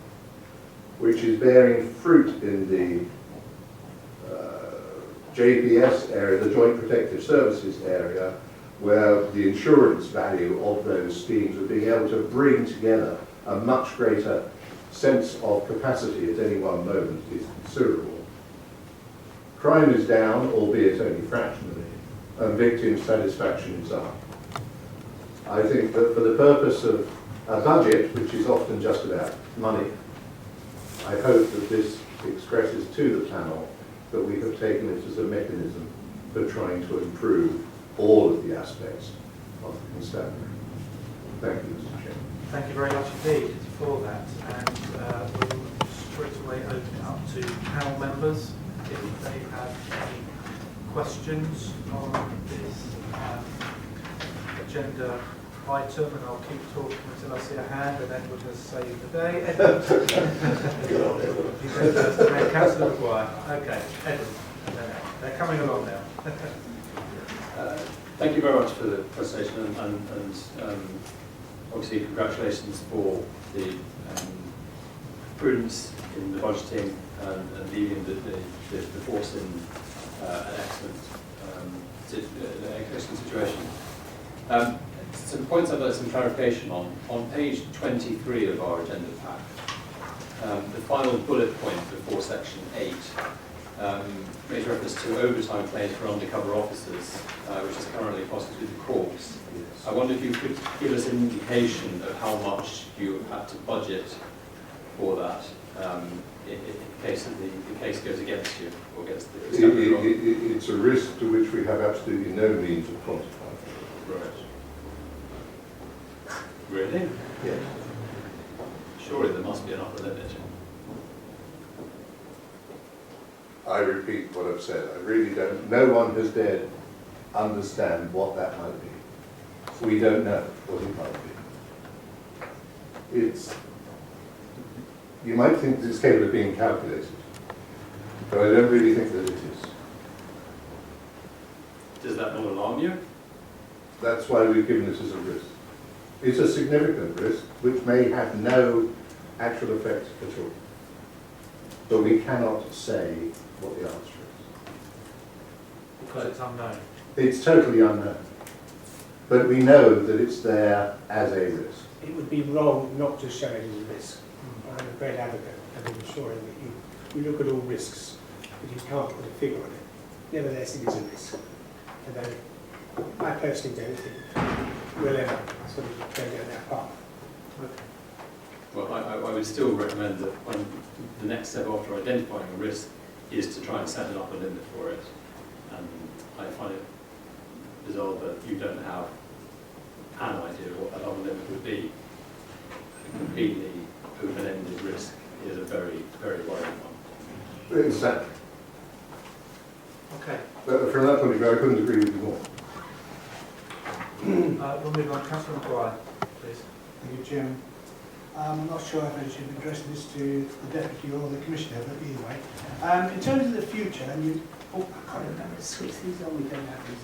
[SPEAKER 10] which is bearing fruit in the JPS area, the Joint Protective Services area, where the insurance value of those schemes of being able to bring together a much greater sense of capacity at any one moment is considerable. Crime is down, albeit only fractionally, and victim satisfaction is up. I think that for the purpose of a budget, which is often just about money, I hope that this expresses to the panel that we have taken it as a mechanism for trying to improve all of the aspects of the constabulary. Thank you, Mr. Chairman.
[SPEAKER 1] Thank you very much indeed for that, and we'll straight away open it up to panel members if they have any questions on this agenda item, and I'll keep talking until I see a hand, and Edward has saved the day. Edward. Councillor Maguire. Okay, Edward. They're coming along now.
[SPEAKER 8] Thank you very much for the presentation, and obviously congratulations for the prudence in the budgeting and leaving the force in an excellent situation. Some points I'd like some clarification on. On page 23 of our agenda pack, the final bullet point before section 8 makes reference to overtime claims for undercover officers, which is currently prosecuted in courts. I wonder if you could give us an indication of how much you had to budget for that in case that the case goes against you or against the
[SPEAKER 10] It's a risk to which we have absolutely no means of quantifying.
[SPEAKER 8] Right. Really?
[SPEAKER 10] Yes.
[SPEAKER 8] Surely there must be an upper limit.
[SPEAKER 10] I repeat what I've said. I really don't. No one has dared understand what that might be. We don't know what it might be. You might think that it's capable of being calculated, but I don't really think that it is.
[SPEAKER 8] Does that not alarm you?
[SPEAKER 10] That's why we've given this as a risk. It's a significant risk which may have no actual effect at all. But we cannot say what the answer is.
[SPEAKER 5] Because it's unknown.
[SPEAKER 10] It's totally unknown. But we know that it's there as a risk.
[SPEAKER 9] It would be wrong not to show it as a risk. I'm a great advocate of ensuring that you look at all risks, but you can't put a figure on it. Nevertheless, it is a risk. And I personally don't think we'll ever sort of go down that path.
[SPEAKER 8] Well, I would still recommend that when the next step after identifying a risk is to try and set up a limit for it. And I find it bizarre that you don't have an idea of what that other limit would be. A completely open-ended risk is a very, very worrying one.
[SPEAKER 10] Exactly.
[SPEAKER 5] Okay.
[SPEAKER 10] But from that point of view, I couldn't agree with you more.
[SPEAKER 5] We'll move on. Councillor Maguire, please.
[SPEAKER 4] Thank you, Chairman. I'm not sure if I should address this to the Deputy or the Commissioner, but either way. In terms of the future, and you... Oh, I can't remember. Switch these on, we don't have these.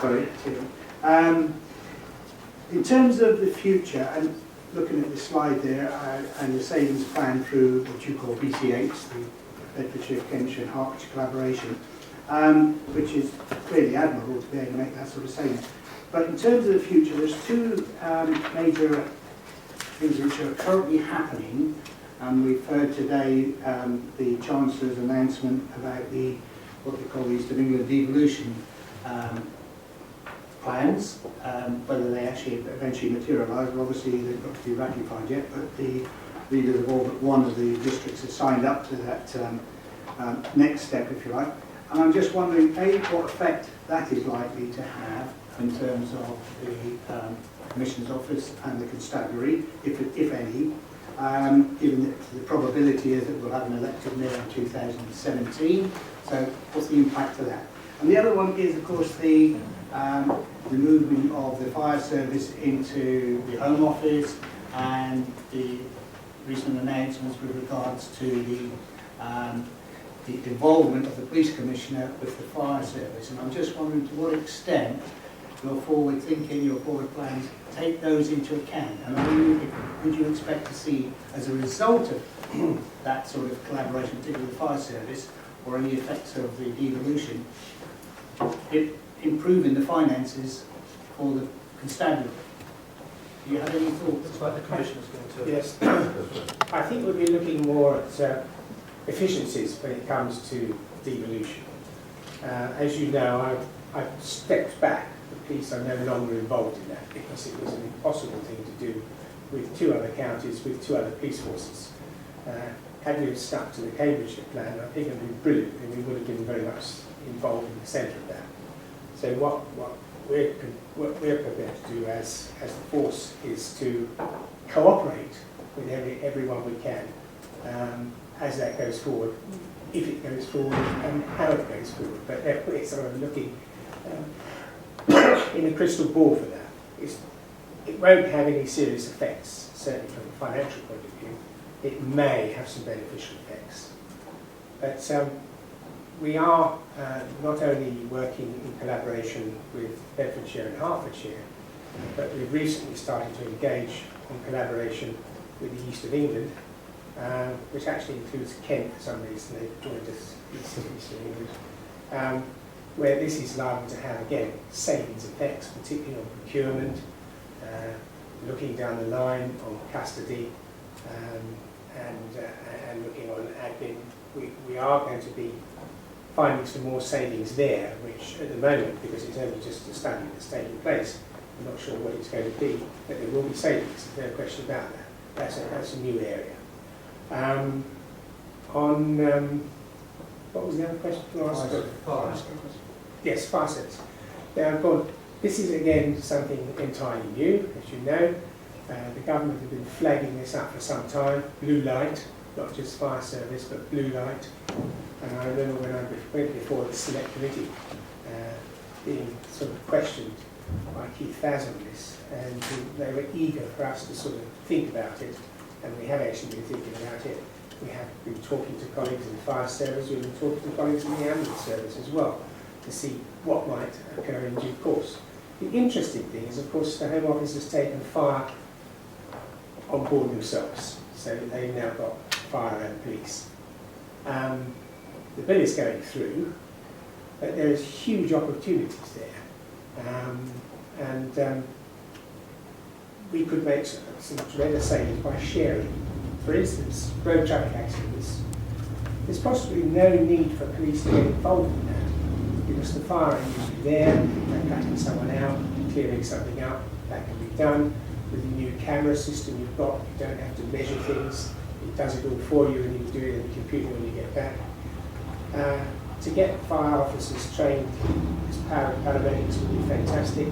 [SPEAKER 4] Sorry. In terms of the future, and looking at the slide there, and the savings plan through what you call BCH, the Bedfordshire, Cambridgeshire and Hertfordshire collaboration, which is clearly admirable to be able to make that sort of savings. But in terms of the future, there's two major things which are currently happening, and we've heard today the Chancellor's announcement about what they call the East of England devolution plans, whether they actually eventually materialise. Obviously they've got to be ratified yet, but the leaders of all but one of the districts have signed up to that next step, if you like. And I'm just wondering, A, what effect that is likely to have in terms of the Commission's Office and the Constabulary, if any, given that the probability is that we'll have an elected mayor in 2017. So what's the impact of that? And the other one is, of course, the movement of the fire service into the Home Office and the recent announcements with regards to the involvement of the Police Commissioner with the fire service. And I'm just wondering to what extent your forward thinking, your forward plans take those into account. And would you expect to see, as a result of that sort of collaboration, particularly with the fire service, or any effects of the devolution, it improving the finances for the constabulary? Do you have any thoughts?
[SPEAKER 5] Looks like the Commissioner's going to...
[SPEAKER 9] Yes. I think we'll be looking more at efficiencies when it comes to devolution. As you know, I've stepped back. The police are no longer involved in that because it was an impossible thing to do with two other counties, with two other police forces. Had we have stuck to the Cambridgeshire plan, I think it would be brilliant, and we would have been very much involved in the centre of that. So what we're prepared to do as the force is to cooperate with everyone we can as that goes forward, if it goes forward and how it goes forward. But we're sort of looking in a crystal ball for that. It won't have any serious effects, certainly from a financial point of view. It may have some beneficial effects. But we are not only working in collaboration with Bedfordshire and Hertfordshire, but we've recently started to engage in collaboration with the East of England, which actually includes Kent for some reason. They've joined us, East of England, where this is liable to have, again, savings effects, particularly on procurement, looking down the line on custody, and looking on admin. We are going to be finding some more savings there, which at the moment, because it's only just a study that's taking place, I'm not sure what it's going to be, but there will be savings, there's no question about that. That's a new area. What was the other question? Yes, fire service. Now, this is again something entirely new, as you know. The government have been flagging this up for some time. Blue light, not just fire service, but blue light. And I remember when I went before the select committee, being sort of questioned by Keith Faz on this, and they were eager for us to sort of think about it and we have actually been thinking about it. We have been talking to colleagues in the fire service, we've been talking to colleagues in the ambulance service as well, to see what might occur in due course. The interesting thing is, of course, the Home Office has taken fire on board themselves, so they've now got fire and police. The bill is going through, but there is huge opportunities there, and we could make some tremendous savings by sharing. For instance, road traffic accidents. There's possibly no need for police to get involved in that, because the fire is usually there, they're cutting someone out, clearing something up, that can be done. With the new camera system you've got, you don't have to measure things, it does it all for you and you do it in the computer when you get back. To get fire officers trained as paramedics would be fantastic,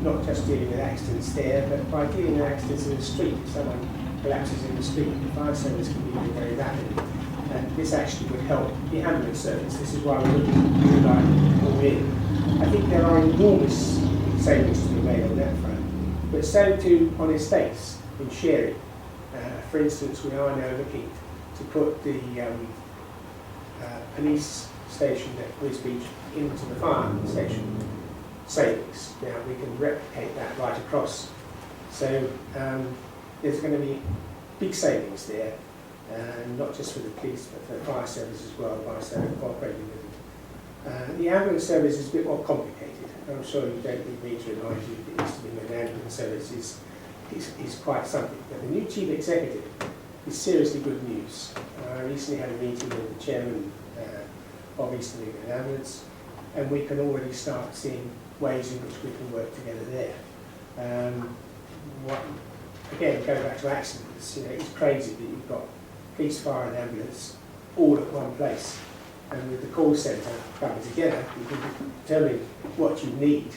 [SPEAKER 9] not just dealing with accidents there, but by dealing with accidents in the street. If someone collapses in the street, the fire service can be very, very rapid. And this actually would help the ambulance service. This is why we're looking to like all in. I think there are enormous savings to be made on that front, but so too on estates in sharing. For instance, we are now looking to put the police station at Wisbech into the fire station savings. Now we can replicate that right across. So there's going to be big savings there, not just for the police but for the fire service as well, by cooperating with it. The ambulance service is a bit more complicated. I'm sure you don't need me to remind you that Eastern England ambulance service is quite something. But the new chief executive is seriously good news. I recently had a meeting with the chairman of Eastern England Ambulance, and we can already start seeing ways in which we can work together there. Again, going back to accidents, it's crazy that you've got police, fire and ambulance all at one place. And with the call centre coming together, you can determine what you need,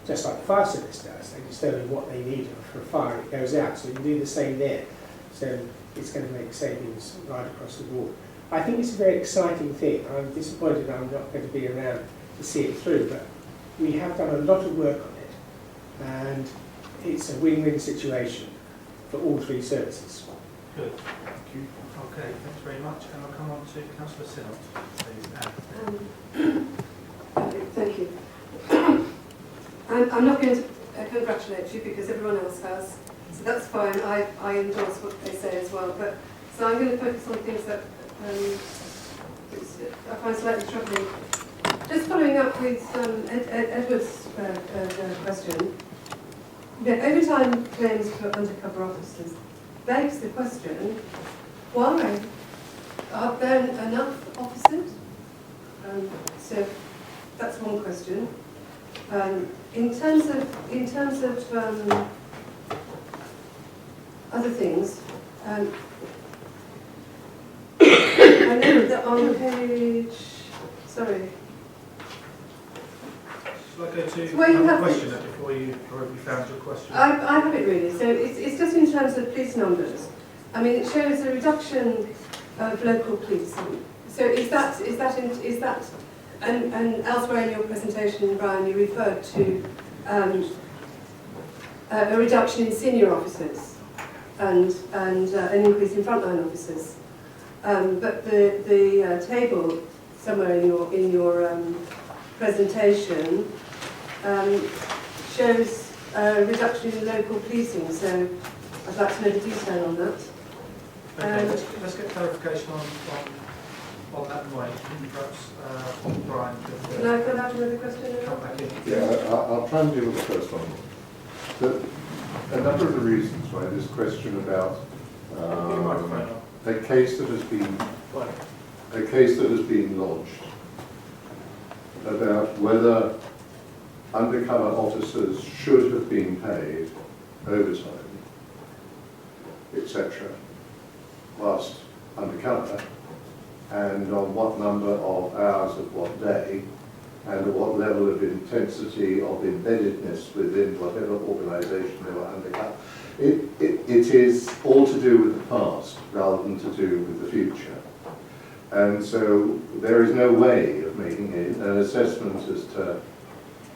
[SPEAKER 9] just like the fire service does. They determine what they need for a fire, it goes out. So you can do the same there. So it's going to make savings right across the board. I think it's a very exciting thing. I'm disappointed I'm not going to be around to see it through, but we have done a lot of work on it, and it's a win-win situation for all three services.
[SPEAKER 1] Good, thank you. Okay, thanks very much. And I'll come on to Councillor Sinnott, please.
[SPEAKER 2] Thank you. I'm not going to congratulate you because everyone else has, so that's fine. I endorse what they say as well. But so I'm going to focus on things that I find slightly troubling. Just following up with Edward's question, overtime claims for undercover officers begs the question: why are there enough officers? So that's one question. In terms of other things, I know that on page, sorry.
[SPEAKER 1] Shall I go to
[SPEAKER 2] Well, you
[SPEAKER 1] another
[SPEAKER 2] have
[SPEAKER 1] question before you found your question?
[SPEAKER 2] I have it really. So it's just in terms of police numbers. I mean, it shows a reduction of local police. So is that and elsewhere in your presentation, Brian, you referred to a reduction in senior officers and an increase in frontline officers. But the table somewhere in your presentation shows a reduction in local policing. So I'd like to know the detail on that.
[SPEAKER 1] Okay, let's get clarification on that point. Perhaps Brian could
[SPEAKER 2] Can I go back to another question?
[SPEAKER 1] come back in.
[SPEAKER 10] Yeah, I'll try and deal with the first one. A number of the reasons why this question about a case that has been lodged about whether undercover officers should have been paid overtime, etc., whilst undercover, and on what number of hours of what day, and at what level of intensity of embeddedness within whatever organisation they were undercover. It is all to do with the past rather than to do with the future. And so there is no way of making an assessment as to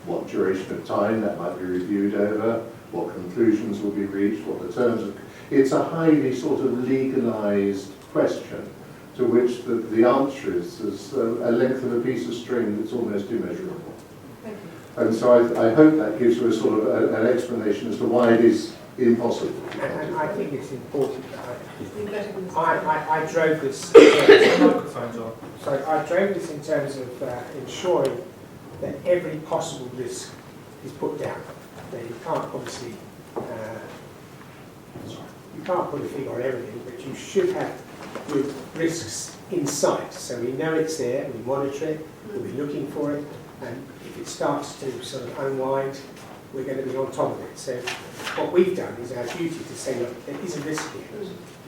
[SPEAKER 10] what duration of time that might be reviewed over, what conclusions will be reached, what the terms of... It's a highly sort of legalised question to which the answer is a length of a piece of string that's almost immeasurable.
[SPEAKER 2] Thank you.
[SPEAKER 10] And so I hope that gives you a sort of an explanation as to why it is impossible.
[SPEAKER 9] And I think it's important that
[SPEAKER 2] It's been better than
[SPEAKER 9] I drove this.
[SPEAKER 1] Microphones on.
[SPEAKER 9] So I drove this in terms of ensuring that every possible risk is put down. Now, you can't obviously, you can't put a figure on everything, but you should have good risks in sight. So we know it's there, we monitor it, we'll be looking for it, and if it starts to sort of unwind, we're going to be on top of it. So what we've done is our duty to say, look, there is a risk here.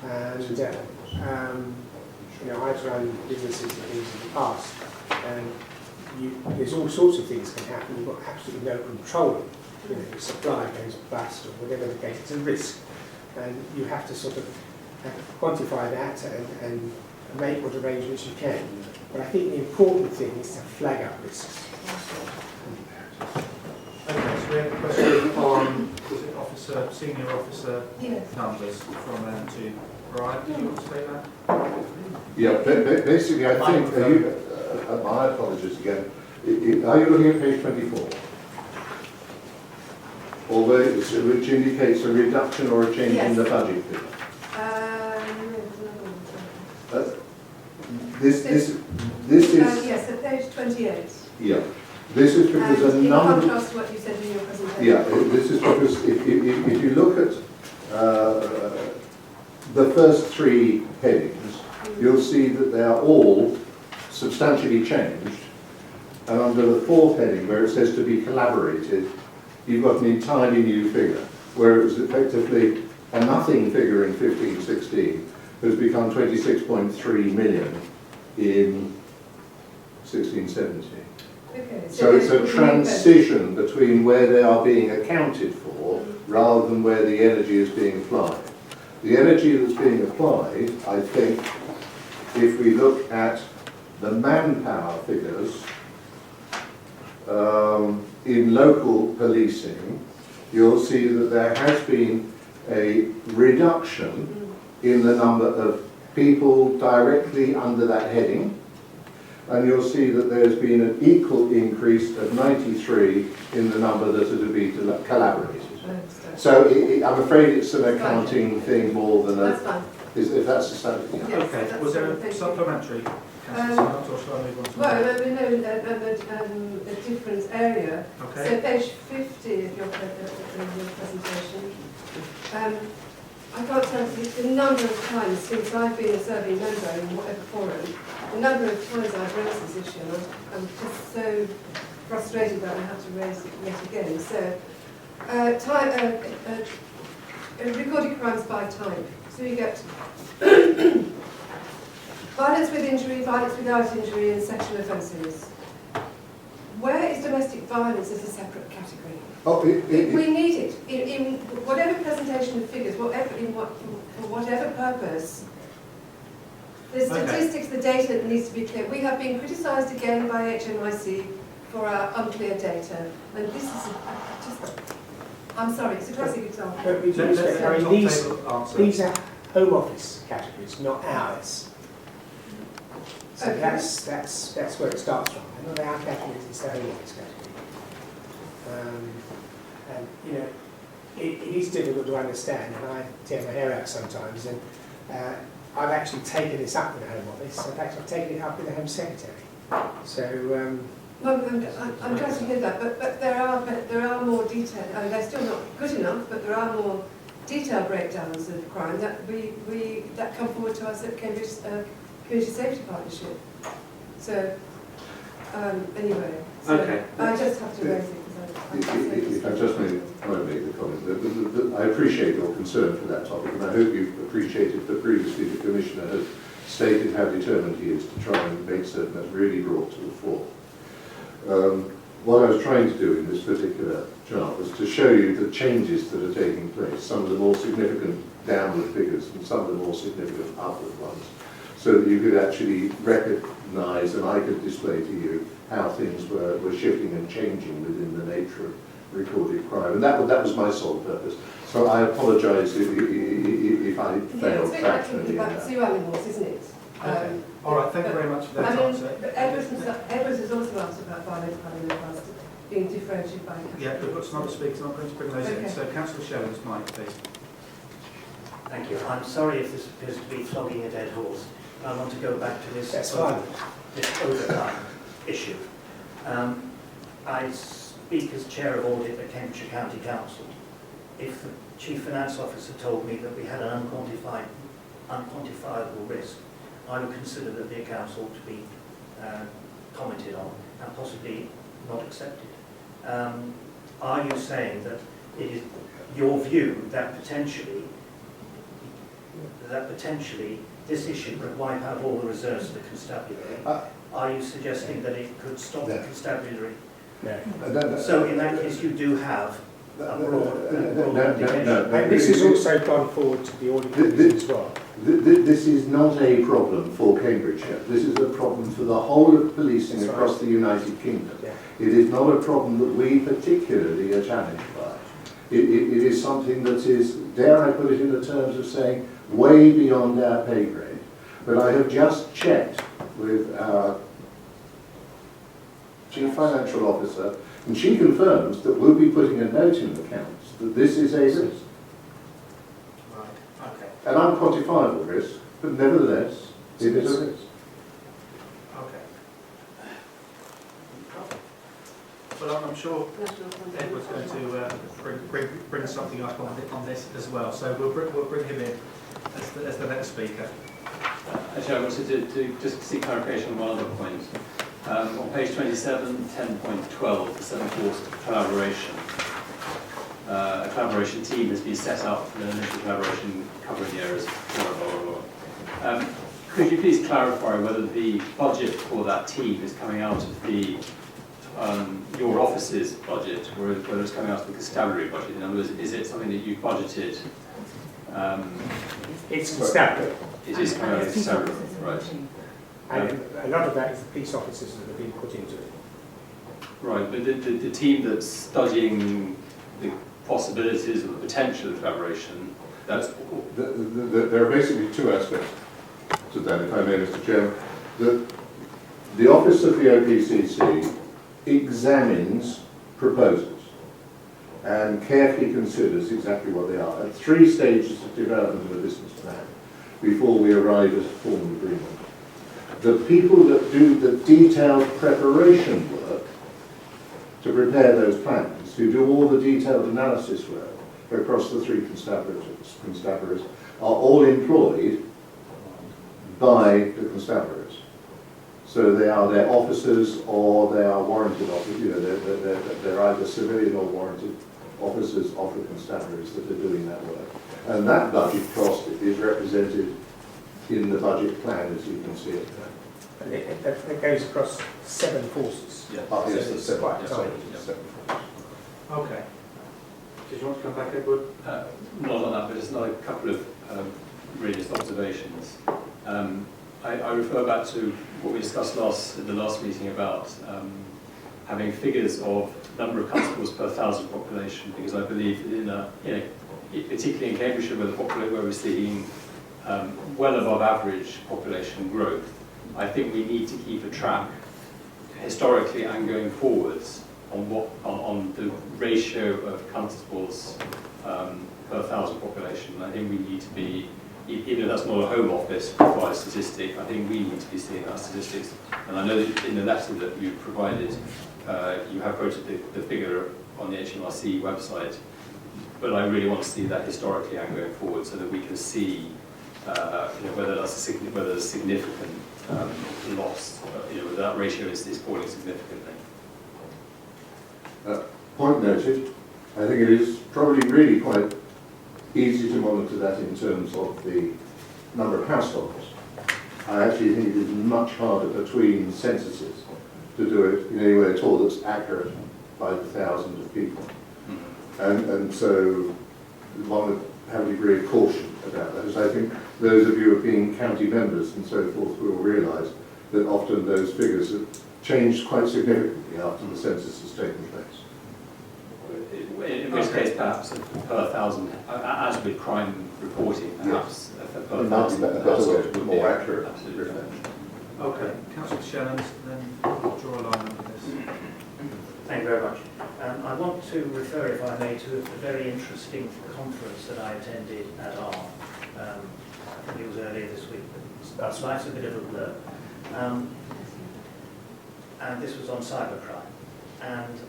[SPEAKER 9] And, I've run businesses and things in the past, and there's all sorts of things can happen. You've got absolutely no control. Your supply goes bust or whatever the case. It's a risk, and you have to sort of quantify that and make what arrangements you can. But I think the important thing is to flag up risks.
[SPEAKER 1] Okay, so we have a question on, was it officer, senior officer
[SPEAKER 2] Yes.
[SPEAKER 1] numbers from to Brian? Do you want to say that?
[SPEAKER 10] Yeah, basically I think, my apologies again, are you looking at page 24? Which indicates a reduction or a change in the budget figure? This is...
[SPEAKER 2] yes, at page 28.
[SPEAKER 10] Yeah. This is because a
[SPEAKER 2] in
[SPEAKER 10] number...
[SPEAKER 2] contrast to what you said in your presentation.
[SPEAKER 10] Yeah, this is because if you look at the first three headings, you'll see that they are all substantially changed. And under the fourth heading, where it says to be collaborated, you've got an entirely new figure, where it was effectively a nothing figure in 15-16, has become 26.3 million in 16-17.
[SPEAKER 2] Okay,
[SPEAKER 10] So it's a transition between where they are being accounted for rather than where the energy is being applied. The energy that's being applied, I think, if we look at the manpower figures in local policing, you'll see that there has been a reduction in the number of people directly under that heading, and you'll see that there's been an equal increase of 93 in the number that are to be collaborated. So I'm afraid it's an accounting thing more than a...
[SPEAKER 2] That's fine.
[SPEAKER 10] If that's the standard. Yeah.
[SPEAKER 2] Yes,
[SPEAKER 1] Okay,
[SPEAKER 2] that's
[SPEAKER 1] was there
[SPEAKER 2] fine,
[SPEAKER 1] a supplementary? Councillor Simmons, or shall I move on to
[SPEAKER 2] well,
[SPEAKER 1] that?
[SPEAKER 2] we know a different area.
[SPEAKER 1] Okay.
[SPEAKER 2] So page 50 of your presentation. I can't tell you the number of times since I've been a serving member in whatever forum, the number of times I've raised this issue, and I'm just so frustrated that I have to raise it yet again. So, recorded crimes by type. So you get violence with injury, violence without injury, and sexual offences. Where is domestic violence as a separate category?
[SPEAKER 10] Oh,
[SPEAKER 2] We need it in whatever presentation of figures, for whatever purpose. The statistics, the data needs to be clear. We have been criticised again by HMIC for our unclear data, and this is I'm sorry, it's a classic example.
[SPEAKER 9] But we do say, I mean, these are Home Office categories, not ours. So
[SPEAKER 2] Okay.
[SPEAKER 9] that's where it starts from. And not our categories, it's the Home Office category. And it is difficult to understand, and I tear my hair out sometimes. And I've actually taken this up with the Home Office. In fact, I've taken it up with the Home Secretary. So.
[SPEAKER 2] Well, I'm glad to hear that, but there are more detail. I mean, they're still not good enough, but there are more detailed breakdowns of crime that that come forward to us at Cambridge Community Safety Partnership. So anyway, so
[SPEAKER 1] Okay.
[SPEAKER 2] I just have to raise it because
[SPEAKER 10] If I just make the comment, I appreciate your concern for that topic, and I hope you've appreciated that previously the Commissioner has stated how determined he is to try and make certain that's really brought to the fore. What I was trying to do in this particular chart was to show you the changes that are taking place, some of the more significant downward figures and some of the more significant upward ones, so that you could actually recognise and I could display to you how things were shifting and changing within the nature recorded crime, and that was my sole purpose. So I apologise if I
[SPEAKER 2] Yeah, it's
[SPEAKER 10] failed
[SPEAKER 2] a bit like
[SPEAKER 10] factually
[SPEAKER 2] talking
[SPEAKER 10] in
[SPEAKER 2] about
[SPEAKER 10] that.
[SPEAKER 2] zoo animals, isn't it?
[SPEAKER 1] Okay. All right, thank you very much for that
[SPEAKER 2] I mean,
[SPEAKER 1] answer.
[SPEAKER 2] but Edwards has also asked about violent crime in the past being differentiated by category.
[SPEAKER 1] Yeah, we've got some other speakers, I'm going to bring those in.
[SPEAKER 2] Okay.
[SPEAKER 1] So Councillor Shelley's mic, please.
[SPEAKER 5] Thank you. I'm sorry if this appears to be flogging a dead horse. I want to go back to this,
[SPEAKER 9] That's fine.
[SPEAKER 5] this overtime issue. I speak as Chair of Audit at Cambridgeshire County Council. If the Chief Finance Officer told me that we had an unquantifiable risk, I would consider that the accounts ought to be commented on and possibly not accepted. Are you saying that it is your view that potentially this issue could wipe out all the reserves of the constabulary? Are you suggesting that it could stop the constabulary?
[SPEAKER 9] No.
[SPEAKER 5] So in that case, you do have a broad indication.
[SPEAKER 9] And this has also gone forward to the audit committee as well.
[SPEAKER 10] This is not a problem for Cambridgeshire. This is a problem for the whole of policing
[SPEAKER 9] That's
[SPEAKER 10] across
[SPEAKER 9] right.
[SPEAKER 10] the United Kingdom.
[SPEAKER 9] Yeah.
[SPEAKER 10] It is not a problem that we particularly are challenged by. It is something that is, dare I put it in the terms of saying, way beyond our pay grade. But I have just checked with our Chief Financial Officer, and she confirms that we'll be putting a note in the accounts that this is a risk.
[SPEAKER 1] Right, okay.
[SPEAKER 10] An unquantifiable risk, but nevertheless, it is a risk.
[SPEAKER 1] Okay. Well, I'm sure Edward's going to bring something up on this as well. So we'll bring him in as the next speaker.
[SPEAKER 8] Actually, I wanted to just seek clarification on one other point. On page 27, 10.12, the seven-forced collaboration. A collaboration team has been set up for an initial collaboration covering the areas blah, blah, blah, blah. Could you please clarify whether the budget for that team is coming out of the your office's budget, or whether it's coming out of the constabulary budget? In other words, is it something that you've budgeted?
[SPEAKER 9] It's constabulary.
[SPEAKER 8] It is coming out of the constabulary, right?
[SPEAKER 9] And a lot of that is the police officers that have been put into it.
[SPEAKER 8] Right, but the team that's studying the possibilities or the potential of collaboration, that's...
[SPEAKER 10] There are basically two aspects to that, if I may, Mr. Chairman. The Office of the OPCC examines proposals and carefully considers exactly what they are at 3 stages of development of a business plan before we arrive at a formal agreement. The people that do the detailed preparation work to prepare those plans, who do all the detailed analysis work across the 3 constabularies, are all employed by the constabularies. So they are their officers or they are warranted officers, you know, they're either civilian or warranted officers of the constabularies that are doing that work. And that budget cost is represented in the budget plan, as you can see it there.
[SPEAKER 9] And it goes across 7 forces.
[SPEAKER 8] Yeah.
[SPEAKER 10] Oh, yes,
[SPEAKER 9] So
[SPEAKER 10] it's
[SPEAKER 9] it's quite
[SPEAKER 10] seven,
[SPEAKER 9] tiny.
[SPEAKER 10] yeah, 7 forces.
[SPEAKER 1] Okay.
[SPEAKER 7] Did you want to come back, Edward?
[SPEAKER 8] Not on that, but just another couple of really just observations. I refer back to what we discussed at the last meeting about having figures of number of constables per 1,000 population, because I believe particularly in Cambridgeshire, where we're seeing well above average population growth, I think we need to keep a track historically and going forwards on the ratio of constables per 1,000 population. I think we need to be, even though that's not a Home Office provided statistic, I think we need to be seeing that statistics. And I know that in the letter that you provided, you have quoted the figure on the HMRC website, but I really want to see that historically and going forward so that we can see whether there's significant loss, whether that ratio is falling significantly.
[SPEAKER 10] Point noted. I think it is probably really quite easy to monitor that in terms of the number of households. I actually think it is much harder between censuses to do it in any way at all that's accurate by the thousands of people. And so one would have a degree of caution about that, as I think those of you who have been county members and so forth will realise that often those figures have changed quite significantly after the census has taken place.
[SPEAKER 8] in which case perhaps per 1,000, as with crime reporting, perhaps per 1,000 households would be
[SPEAKER 10] more accurate.
[SPEAKER 8] Absolutely.
[SPEAKER 1] Okay, Councillor Shannon, then draw a line under this.
[SPEAKER 5] Thank you very much. I want to refer, if I may, to a very interesting conference that I attended at ARM. I think it was earlier this week, but that's life's a bit of a blur. And this was on cybercrime. And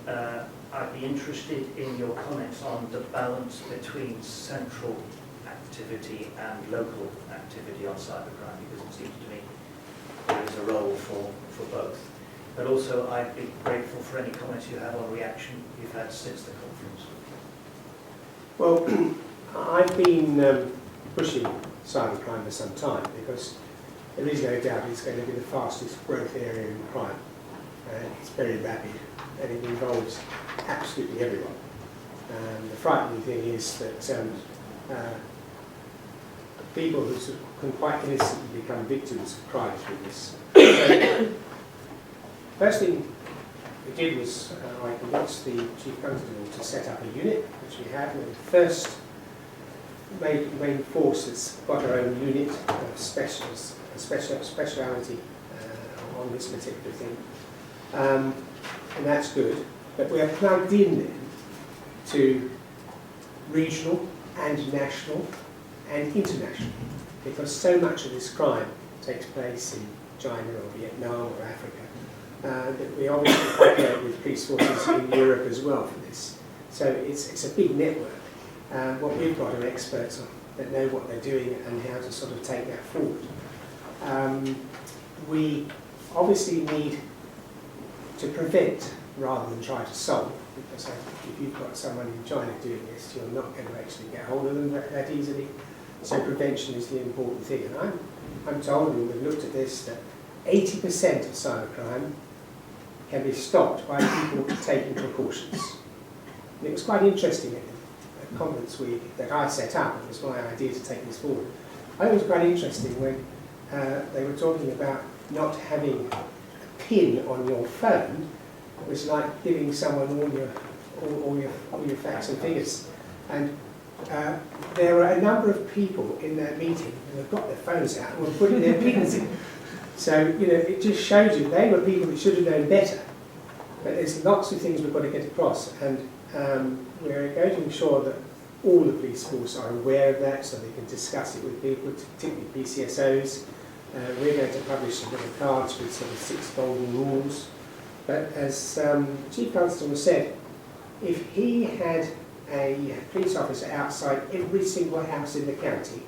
[SPEAKER 5] I'd be interested in your comments on the balance between central activity and local activity on cybercrime, because it seems to me there is a role for both. But also, I'd be grateful for any comments you have on reaction you've had since the conference.
[SPEAKER 9] Well, I've been pushing cybercrime for some time because there is no doubt it's going to be the fastest growth area in crime. It's very rapid and it involves absolutely everyone. The frightening thing is that people who can quite innocently become victims of crime through this. So, first thing we did was I convinced the Chief Constable to set up a unit, which we have. We're the first main force that's got our own unit of speciality on this particular thing. And that's good. But we are plugged in then to regional and national and international, because so much of this crime takes place in China or Vietnam or Africa. That we obviously cooperate with police forces in Europe as well for this. So it's a big network. What we've got are experts that know what they're doing and how to sort of take that forward. We obviously need to prevent rather than try to solve, because if you've got someone in China doing this, you're not going to actually get hold of them that easily. So prevention is the important thing. And I'm told, and we've looked at this, that 80% of cybercrime can be stopped by people taking precautions. And it was quite interesting at the conference week that I set up. It was my idea to take this forward. I think it was quite interesting when they were talking about not having a pin on your phone. It was like giving someone all your facts and figures. And there were a number of people in that meeting who had got their phones out and were putting their pins in. So, you know, it just shows you they were people that should have known better. But there's lots of things we've got to get across, and we're going to ensure that all the police force are aware of that so they can discuss it with people, particularly PCSOs. We're going to publish some little cards with sort of 6 golden rules. But as Chief Constable said, if he had a police officer outside every single house in the county,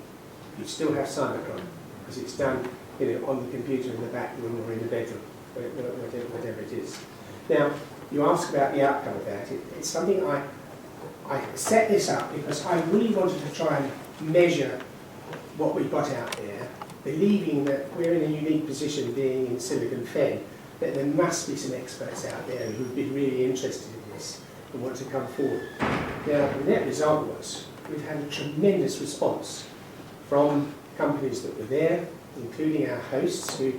[SPEAKER 9] you'd still have cybercrime, because it's done, you know, on the computer in the back room or in the bedroom, whatever it is. Now, you ask about the outcome of that. It's something I set this up because I really wanted to try and measure what we got out there, believing that we're in a unique position being in Silicon Fen, that there must be some experts out there who've been really interested in this and want to come forward. Now, the net result was we've had a tremendous response from companies that were there, including our hosts, who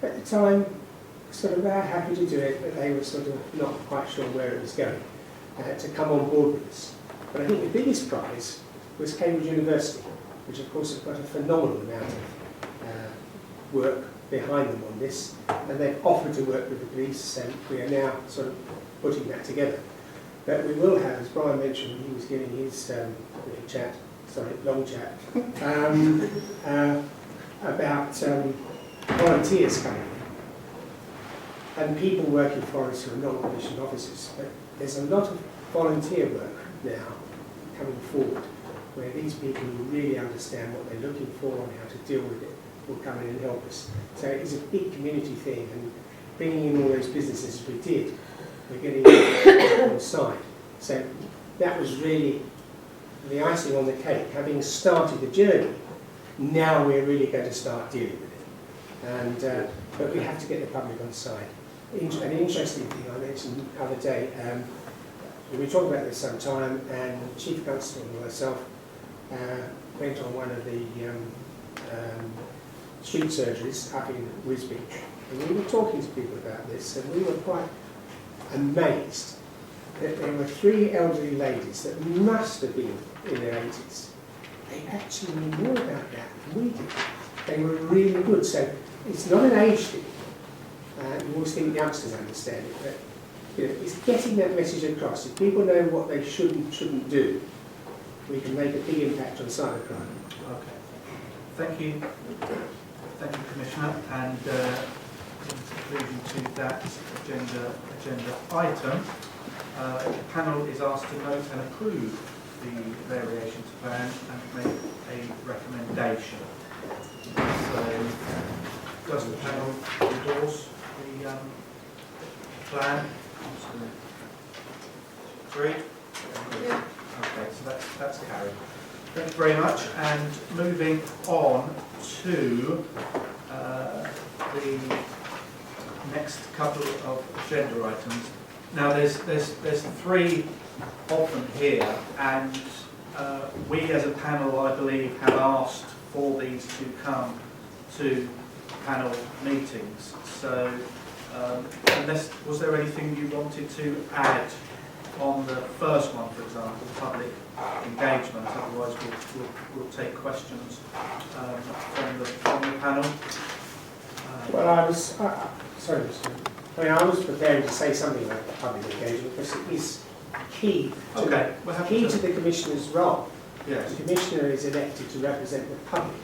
[SPEAKER 9] at the time sort of were happy to do it, but they were sort of not quite sure where it was going, to come on board with us. But I think the biggest prize was Cambridge University, which of course has got a phenomenal amount of work behind them on this, and they've offered to work with the police, and we are now sort of putting that together. But we will have, as Brian mentioned, he was giving his long chat, about volunteers coming in and people working for us who are non-commissioned officers. But there's a lot of volunteer work now coming forward where these people who really understand what they're looking for and how to deal with it will come in and help us. So it's a big community thing, and bringing in all those businesses as we did, we're getting them on side. So that was really the icing on the cake. Having started the journey, now we're really going to start dealing with it. And but we have to get the public on side. An interesting thing I mentioned the other day, we were talking about this some time, and the Chief Constable and myself went on one of the street surgeries up in Wisbech, and we were talking to people about this, and we were quite amazed that there were 3 elderly ladies that must have been in their 80s. They actually knew more about that than we did. They were really good. So it's not an age thing. You always think youngsters understand it, but you know, it's getting that message across. If people know what they should and shouldn't do, we can make a big impact on cybercrime.
[SPEAKER 1] Okay. Thank you. Thank you, Commissioner. And in conclusion to that agenda item, the panel is asked to note and approve the variations plan and make a recommendation. So, does the panel endorse the plan? Agreed?
[SPEAKER 2] Yeah.
[SPEAKER 1] Okay, so that's carried. Thank you very much. And moving on to the next couple of agenda items. Now, there's 3 of them here, and we as a panel, I believe, have asked for these to come to panel meetings. So, was there anything you wanted to add on the first one, for example, public engagement? Otherwise, we'll take questions from the panel.
[SPEAKER 9] Well, I was preparing to say something about public engagement because it is key to the Commissioner's role.
[SPEAKER 1] Yes.
[SPEAKER 9] The Commissioner is elected to represent the public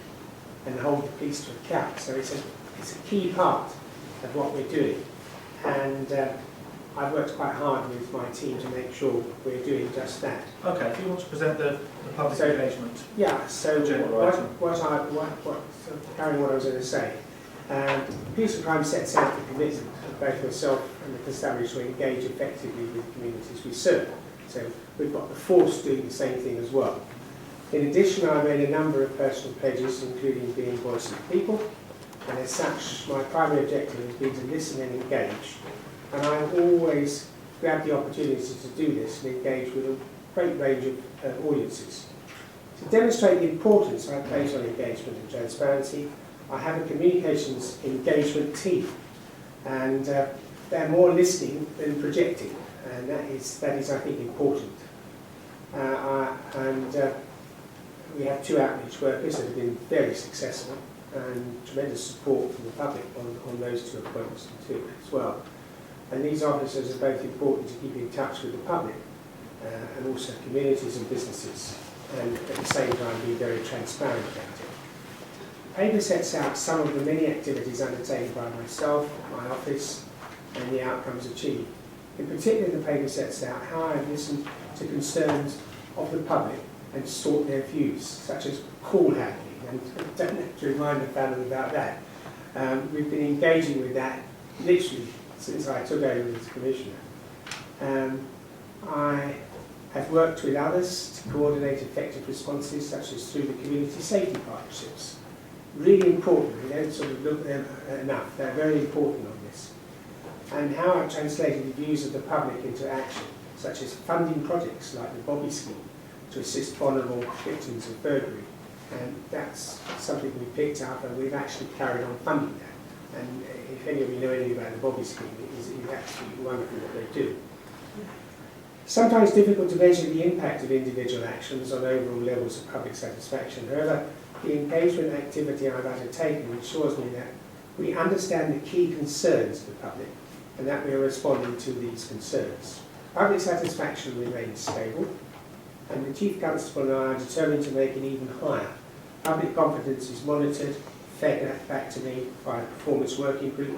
[SPEAKER 9] and hold the police to account. So it's a key part of what we're doing. And I've worked quite hard with my team to make sure we're doing just that.
[SPEAKER 1] Okay, if you want to present the public engagement.
[SPEAKER 9] Yeah, so carrying what I was going to say. Peace and Crime sets out the commitment of both myself and the constabulary to engage effectively with the communities we serve. So we've got the force doing the same thing as well. In addition, I made a number of personal pledges, including being voice of the people, and as such, my primary objective has been to listen and engage. And I always grab the opportunity to do this and engage with a great range of audiences. To demonstrate the importance I place on engagement and transparency, I have a communications engagement team, and they're more listening than projecting, and that is I think, important. We have 2 outreach workers that have been very successful, and tremendous support from the public on those 2 appointments too as well. And these officers are both important to keep in touch with the public and also communities and businesses, and at the same time be very transparent about it. The paper sets out some of the many activities undertaken by myself, my office, and the outcomes achieved. In particular, the paper sets out how I have listened to concerns of the public and sought their views, such as call handling, and I don't have to remind the panel about that. We've been engaging with that literally since I took over as Commissioner. I have worked with others to coordinate effective responses, such as through the community safety partnerships. Really important, we don't sort of look at them enough, they're very important on this. And how I've translated the views of the public into action, such as funding projects like the Bobby scheme to assist vulnerable victims of burglary. And that's something we picked up, and we've actually carried on funding that. And if any of you know anything about the Bobby scheme, it is absolutely wonderful what they do. Sometimes difficult to measure the impact of individual actions on overall levels of public satisfaction. However, the engagement activity I've undertaken ensures me that we understand the key concerns of the public and that we are responding to these concerns. Public satisfaction remains stable, and the Chief Constable and I are determined to make it even higher. Public confidence is monitored, fed back to me by a performance working group.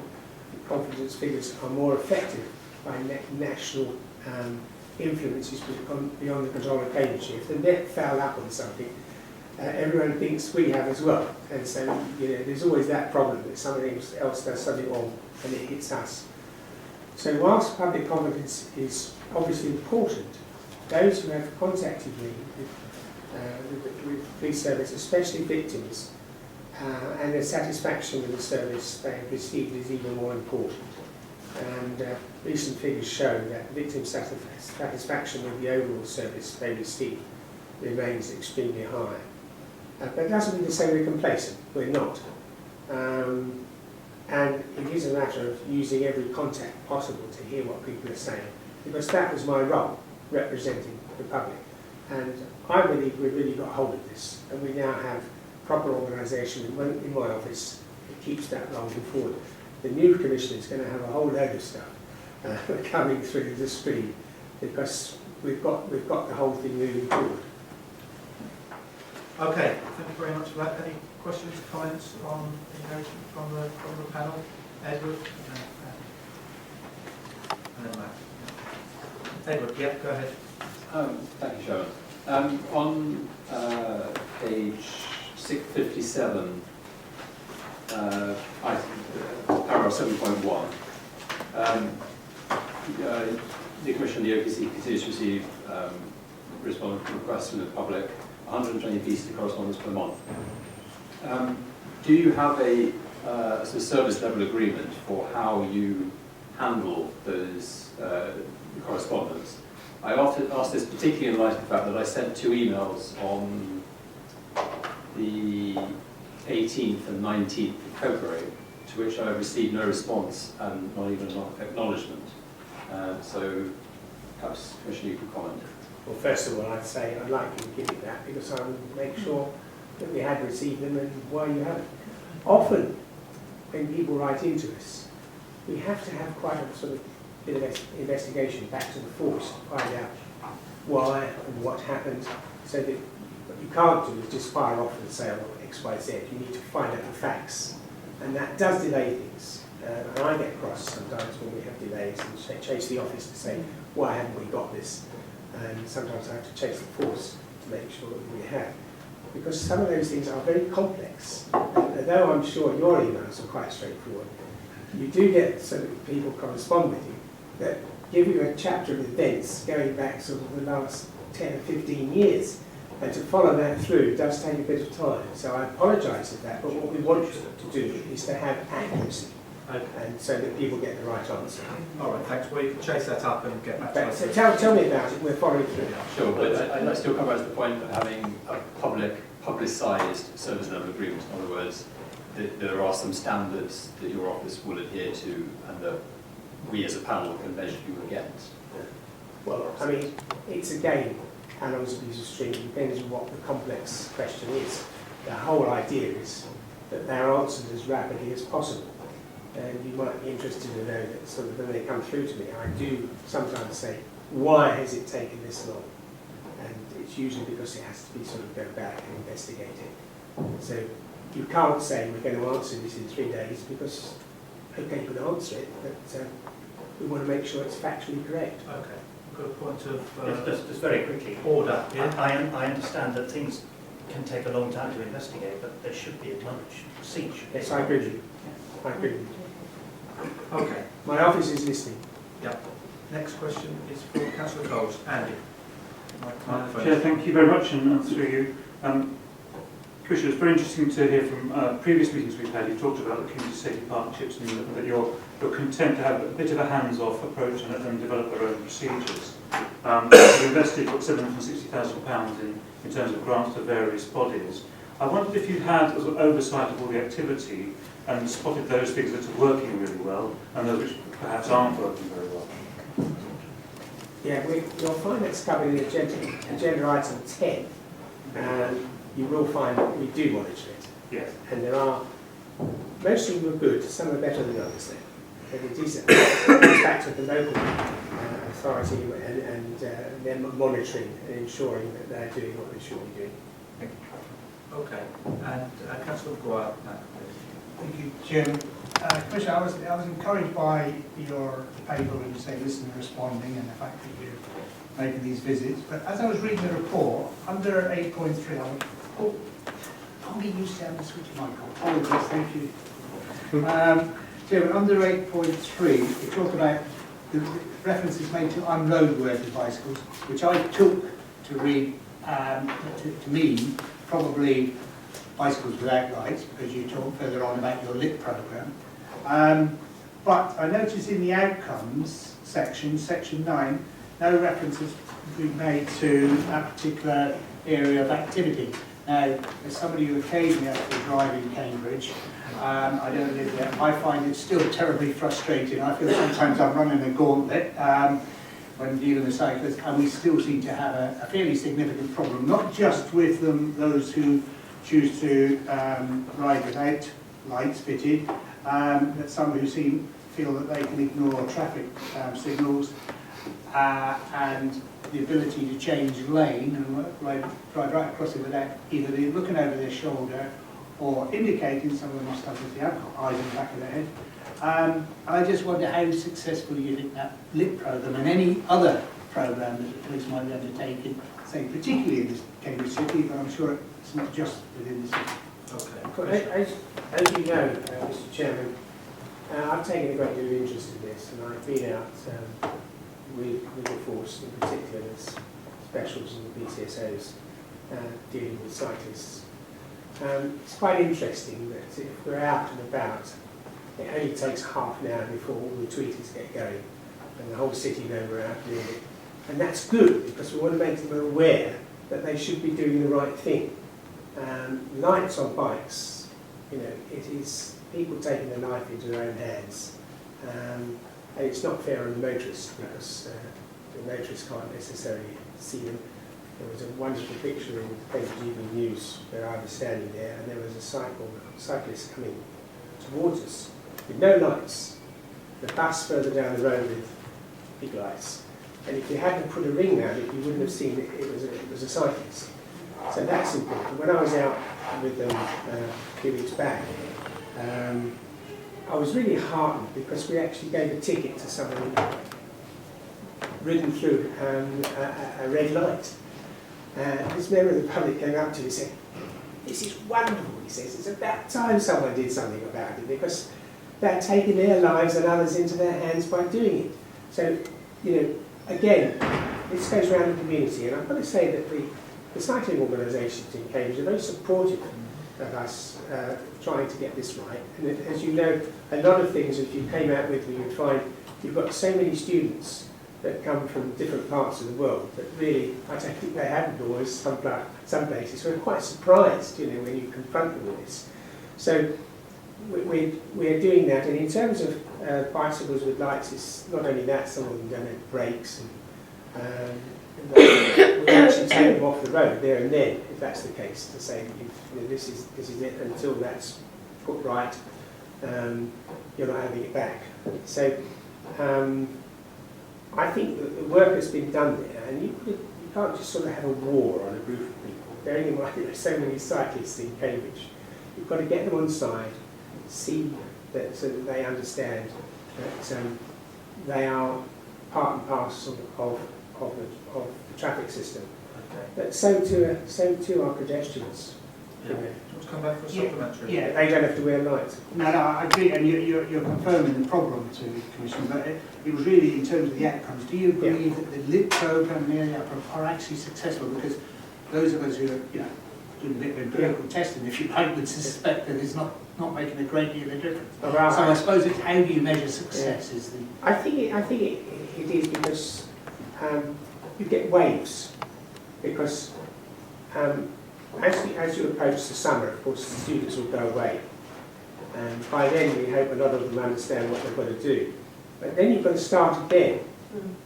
[SPEAKER 9] The confidence figures are more effective by national influences beyond the control of Cambridgeshire. If the net foul up on something, everyone thinks we have as well. And so, you know, there's always that problem that somebody else does something wrong and it hits us. So whilst public confidence is obviously important, those who have contacted me with the police service, especially victims, and their satisfaction with the service they have received is even more important. And recent figures show that victim satisfaction with the overall service they receive remains extremely high. But it doesn't mean to say we're complacent, we're not. And it is a matter of using every contact possible to hear what people are saying because that was my role, representing the public. And I believe we've really got hold of this, and we now have proper organisation in my office that keeps that rolling forward. The new commissioner is going to have a whole load of stuff coming through the stream, because we've got the whole thing moving forward.
[SPEAKER 1] Okay, thank you very much for that. Any questions, comments on inheritance from the panel? Edward? And then Matt. Edward, yeah, go ahead.
[SPEAKER 8] Thank you, Sharon. On page 657, paragraph 7.1, the Commission and the OPC continues to receive requests from the public, 120 pieces of correspondence per month. Do you have a sort of service level agreement for how you handle those correspondence? I often ask this particularly in light of the fact that I sent 2 emails on the 18th and 19th of February, to which I received no response and not even an acknowledgement. So perhaps, Commissioner, you could comment.
[SPEAKER 9] Well, first of all, I'd say I'd like you to give me that, because I would make sure that we had received them and why you haven't. Often, when people write into us, we have to have quite a sort of bit of investigation back to the force to find out why and what happened, so that what you can't do is just fire off and say, oh, X, Y, Z. You need to find out the facts, and that does delay things. And I get cross sometimes when we have delays and chase the office to say, why haven't we got this? And sometimes I have to chase the force to make sure that we have. Because some of those things are very complex. And although I'm sure your emails are quite straightforward, you do get sort of people correspond with you that give you a chapter of events going back sort of the last 10 or 15 years. And to follow that through does take a bit of time. So I apologise for that, but what we want to do is to have accuracy.
[SPEAKER 1] Okay.
[SPEAKER 9] And so that people get the right answer.
[SPEAKER 1] All right, thanks. Well, you can chase that up and get back to us.
[SPEAKER 9] So tell me about it, we're following through.
[SPEAKER 8] Sure, but I still come back to the point of having a publicised service level agreement. In other words, there are some standards that your office will adhere to and that we as a panel can measure you against.
[SPEAKER 9] Well, I mean, it's again, how long is a piece of string, depends on what the complex question is. The whole idea is that they're answered as rapidly as possible. And you might be interested to know that sort of when they come through to me, I do sometimes say, why has it taken this long? And it's usually because it has to be sort of go back and investigate it. So you can't say we're going to answer this in 3 days because, okay, you can answer it, but we want to make sure it's factually correct.
[SPEAKER 1] Okay. Got a point of
[SPEAKER 5] Just very quickly.
[SPEAKER 1] order.
[SPEAKER 5] I understand that things can take a long time to investigate, but there should be acknowledged. Receipt should be.
[SPEAKER 9] Yes, I agree with you. I agree with you.
[SPEAKER 1] Okay.
[SPEAKER 9] My office is listening.
[SPEAKER 1] Yep. Next question is for Councillor Coles. Andy.
[SPEAKER 7] Chair, thank you very much, and through you. Commissioner, it's very interesting to hear from previous meetings we've had. You talked about the community safety partnerships and that you're content to have a bit of a hands-off approach and develop their own procedures. You've invested £760,000 in terms of grants to various bodies. I wondered if you had oversight of all the activity and spotted those things that are working really well and those which perhaps aren't working very well.
[SPEAKER 9] Yeah, you'll find it's covered in agenda item 10, and you will find that we do monitor it.
[SPEAKER 7] Yes.
[SPEAKER 9] And there are, most of them are good, some are better than others then. But it is back to the local authority and them monitoring and ensuring that they're doing what they should be doing.
[SPEAKER 1] Okay. And Councillor Maguire.
[SPEAKER 4] Thank you, Chairman. Commissioner, I was encouraged by your paper when you say listening and responding and the fact that you're making these visits. But as I was reading the report, under 8.3, I went, oh, only used to have the switch Michael. Oh, yes, thank you. Chairman, under 8.3, you talk about the references made to unroadworthy bicycles, which I took to read to mean probably bicycles without lights, because you talk further on about your lit programme. But I noticed in the outcomes section, section 9, no references been made to that particular area of activity. Now, as somebody who occasionally has to drive in Cambridge, I don't live there, I find it still terribly frustrating. I feel sometimes I'm running a gauntlet. when dealing with cyclists, and we still seem to have a fairly significant problem, not just with those who choose to ride without lights fitted, but some who feel that they can ignore traffic signals, and the ability to change lane and drive right across it without either looking over their shoulder or indicating. Some of them must have with the alcohol eyes in the back of their head. I just wonder how successful you think that LIT programme and any other programme that the police might be undertaking, say particularly in this Cambridge City, but I'm sure it's not just within the city.
[SPEAKER 1] Okay.
[SPEAKER 9] As you know, Mr. Chairman, I've taken a great deal of interest in this, and I've been out with the force, in particular as specials and the BCSOs dealing with cyclists. It's quite interesting that if we're out and about, it only takes half an hour before all the tweeters get going, and the whole city know we're out doing it. And that's good, because we want to make them aware that they should be doing the right thing. Lights on bikes, you know, it is people taking their life into their own hands. And it's not fair on the motorists, because the motorists can't necessarily see them. There was a wonderful picture in the Cambridge Evening News where I was standing there, and there was a cyclist coming towards us with no lights. The bus further down the road with big lights. And if you hadn't put a ring around it, you wouldn't have seen it was a cyclist. So that's important. When I was out with them a few weeks back, I was really heartened because we actually gave a ticket to someone ridden through a red light. This member of the public came up to me and said, "This is wonderful," he says. "It's about time someone did something about it, because they're taking their lives and others into their hands by doing it." So, you know, again, this goes around the community, and I've got to say that the cycling organisations in Cambridge are very supportive of us trying to get this right. And as you know, a lot of things, if you came out with me, you'd find you've got so many students that come from different parts of the world that really, I don't think they haven't always, some places, we're quite surprised, you know, when you confront them with this. So we're doing that, and in terms of bicycles with lights, it's not only that, some of them don't have brakes, and we actually take them off the road there and then, if that's the case, to say, you know, this is it, until that's put right, you're not having it back. So I think that the work has been done there, and you can't just sort of have a war on a group of people. Bearing in mind there are so many cyclists in Cambridge, you've got to get them on side, see that, so that they understand that they are part and parcel of the traffic system.
[SPEAKER 1] Okay.
[SPEAKER 9] But so too are pedestrians.
[SPEAKER 1] Yeah. You know. Do you want to come back for a supplementary?
[SPEAKER 9] Yeah, they don't have to wear lights.
[SPEAKER 4] No, I agree, and you're confirming the problem to the Commission, but it was really in terms of the outcomes. Do you believe that the LIT programme and the area are actually successful? Because those of us who are, you know, doing a bit of empirical testing, if you like, would suspect that it's not making a great deal of difference. So I suppose it's how do you measure success is the...
[SPEAKER 9] I think it is because you get waves, because as you approach the summer, of course, the students will go away. And by then, we hope a lot of them understand what they've got to do. But then you've got to start again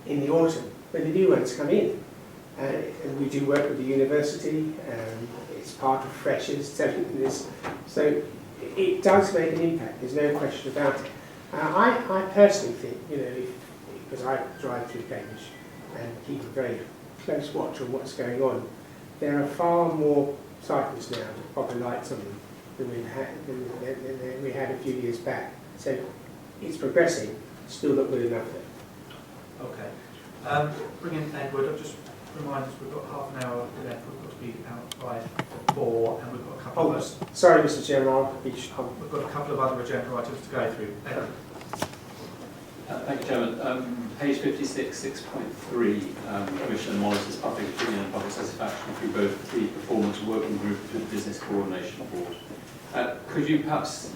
[SPEAKER 9] in the autumn, when the new ones come in. And we do work with the university, it's part of freshers, so it does make an impact, there's no question about it. I personally think, you know, because I drive through Cambridge and keep a very close watch on what's going on, there are far more cyclists now with proper lights on them than we had a few years back. So it's progressing, still not good enough though.
[SPEAKER 1] Okay. Bring in Edward. I'll just remind us we've got half an hour left. We've got to be out by 4, and we've got a couple of...
[SPEAKER 9] Sorry, Mr. Chairman,
[SPEAKER 1] we've got a couple of other agenda items to go through. Edward.
[SPEAKER 8] Thank you, Chairman. Page 56, 6.3, Commissioner monitors public opinion and public satisfaction through both the Performance Working Group and the Business Coordination Board. Could you perhaps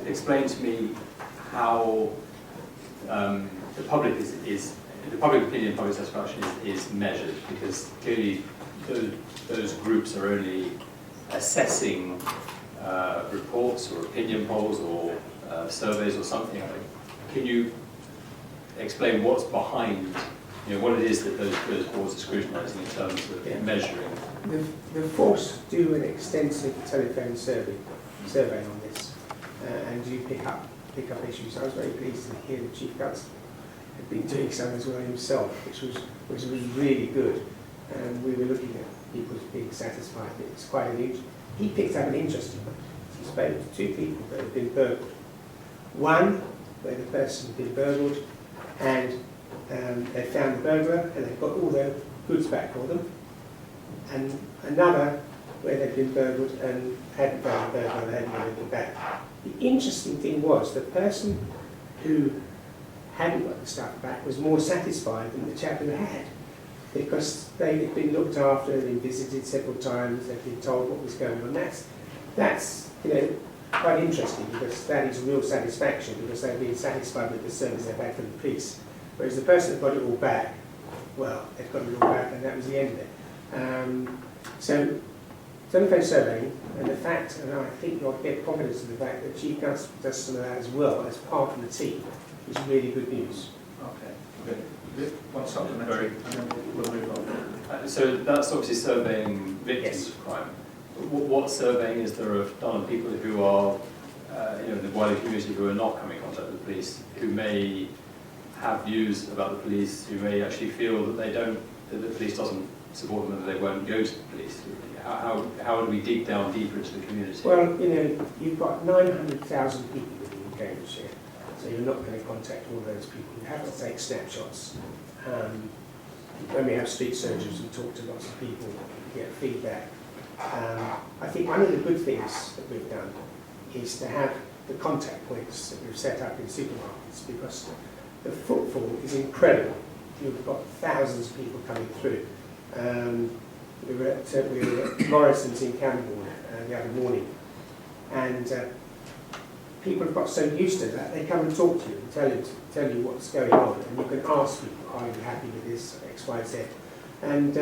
[SPEAKER 8] explain to me how the public the public opinion and public satisfaction is measured? Because clearly those groups are only assessing reports or opinion polls or surveys or something. Can you explain what's behind, what it is that those boards are scrutinising in terms of measuring.
[SPEAKER 9] The force do an extensive telephone survey on this, and do pick up issues. I was very pleased to hear the Chief Constable had been doing some as well himself, which was really good. And we were looking at people being satisfied. It's quite he picked up an interesting one. He spoke to 2 people that had been burgled. One, where the person had been burgled, and they found the burglar and they got all their goods back for them. And another where they'd been burgled and hadn't found the burglar and hadn't got anything back. The interesting thing was the person who hadn't got the stuff back was more satisfied than the chap who had, because they'd been looked after, they'd been visited several times, they'd been told what was going on. That's quite interesting, because that is real satisfaction, because they've been satisfied with the service they've had from the police. Whereas the person that got it all back, well, they've got it all back and that was the end of it. So, telephone surveying, and the fact, and I think you'll get confidence in the fact that Chief Constable does some of that as well as part of the team, is really good news.
[SPEAKER 6] Okay. Good. One supplementary, and then we'll move on.
[SPEAKER 8] So that's obviously surveying victims of crime. What surveying is there done on people who are, in the wider community, who are not coming in contact with the police, who may have views about the police, who may actually feel that that the police doesn't support them and that they won't go to the police? How do we dig down deeper into the community?
[SPEAKER 9] Well, you've got 900,000 people living in Cambridgeshire, so you're not going to contact all those people. You have to take snapshots. When we have street searches and talk to lots of people, we get feedback. I think one of the good things that we've done is to have the contact points that we've set up in supermarkets, because the footfall is incredible. You've got thousands of people coming through. We were at Morrison's in Camborne the other morning, and people have got so used to that, they come and talk to you and tell you what's going on, and you can ask people, are you happy with this, X, Y, Z? And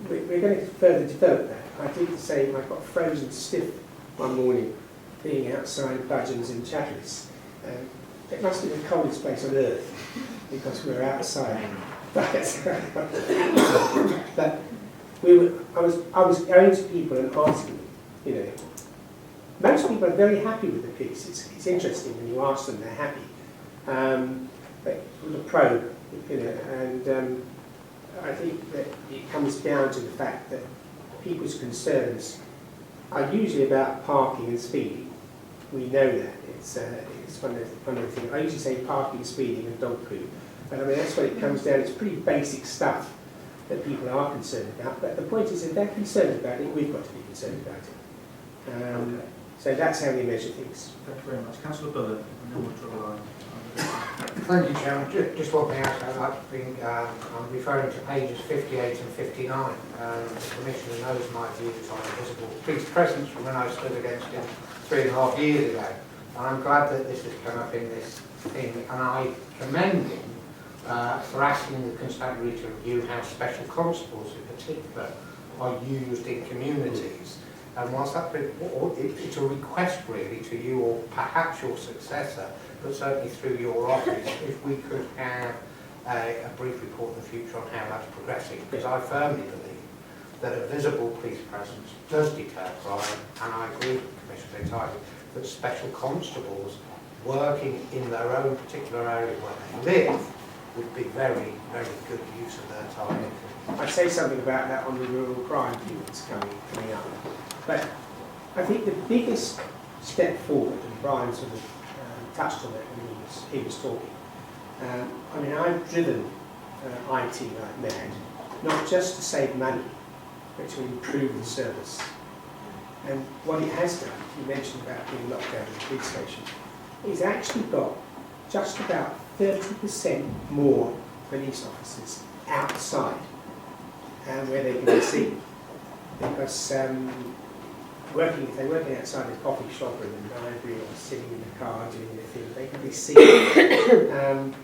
[SPEAKER 9] we're going to further develop that. I did say I got frozen stiff one morning being outside Budgeon's in Chatteris. It must be the coldest place on earth because we were outside. But I was going to people and asking them, most people are very happy with the piece. It's interesting when you ask them, they're happy. But with a probe, and I think that it comes down to the fact that people's concerns are usually about parking and speeding. We know that. It's one of the things. I usually say parking, speeding and dog poo. But I mean, that's what it comes down. It's pretty basic stuff that people are concerned about. But the point is, if they're concerned about it, we've got to be concerned about it. So that's how we measure things.
[SPEAKER 1] Thank you very much. Councillor Bullock, and then we'll draw a line.
[SPEAKER 13] Thank you, Chairman. Just one thing else I'd like to bring, I'm referring to pages 58 and 59. The Commissioner knows my views on invisible police presence from when I stood against him 3.5 years ago. And I'm glad that this has come up in this thing, and I commend him for asking the Constabulary to review how special constables in particular are used in communities. And whilst that it's a request really to you or perhaps your successor, but certainly through your office, if we could have a brief report in the future on how that's progressing, because I firmly believe that a visible police presence does deter crime, and I agree with Commissioner entirely that special constables working in their own particular area where they live would be very, very good use of their time.
[SPEAKER 9] I'd say something about that on the rural crime units coming up. But I think the biggest step forward, and Brian sort of touched on it when he was talking. I mean, I've driven IT like mad, not just to save money, but to improve the service. And what it has done, you mentioned about being locked out of the police station, it's actually got just about 30% more police officers outside where they can be seen. Because if they're working outside a coffee shop or in the library or sitting in the car doing their thing, they can be seen.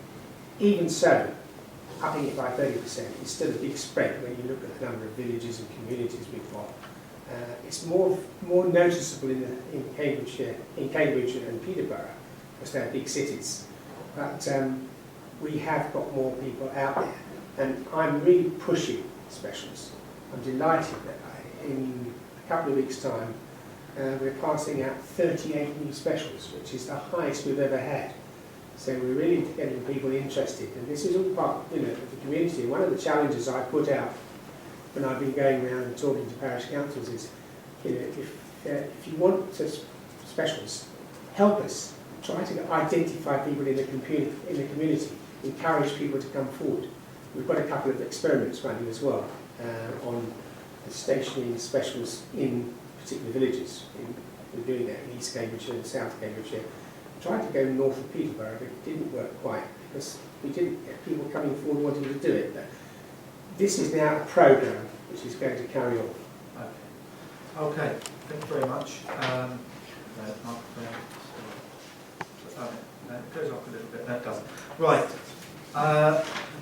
[SPEAKER 9] Even so, upping it by 30% is still a big spread when you look at the number of villages and communities we've got. It's more noticeable in Cambridge and Peterborough, because they're big cities. But we have got more people out there, and I'm really pushing specials. I'm delighted that in a couple of weeks' time we're passing out 38 new specials, which is the highest we've ever had. So we're really getting people interested, and this is all part, of the community. One of the challenges I put out when I've been going around and talking to parish councils is, if you want specials, help us. Try to identify people in the community, encourage people to come forward. We've got a couple of experiments running as well on stationing specials in particular villages. We're doing that in East Cambridgeshire and South Cambridgeshire. Tried to go north of Peterborough, but it didn't work quite because we didn't get people coming forward wanting to do it. But this is now a programme which is going to carry on.
[SPEAKER 1] Okay, thank you very much. No, it goes off a little bit. No, it doesn't. Right.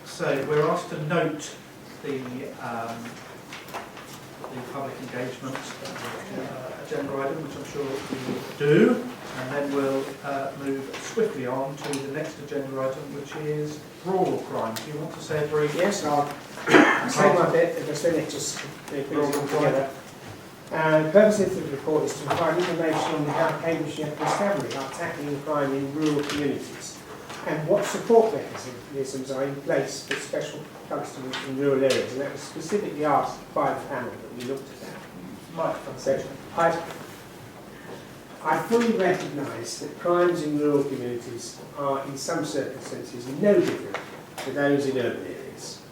[SPEAKER 1] So we're asked to note the public engagement agenda item, which I'm sure we will do, and then we'll move swiftly on to the next agenda item, which is rural crime. Do you want to say a brief?
[SPEAKER 9] Yes, I'll say my bit, because then it just brings it all together. The purpose of the report is to provide information on how Cambridgeshire and Constabulary are tackling crime in rural communities and what support mechanisms are in place for special customers in rural areas. And that was specifically asked by the panel that we looked at that. So I fully recognise that crimes in rural communities are in some circumstances no different to those in urban areas,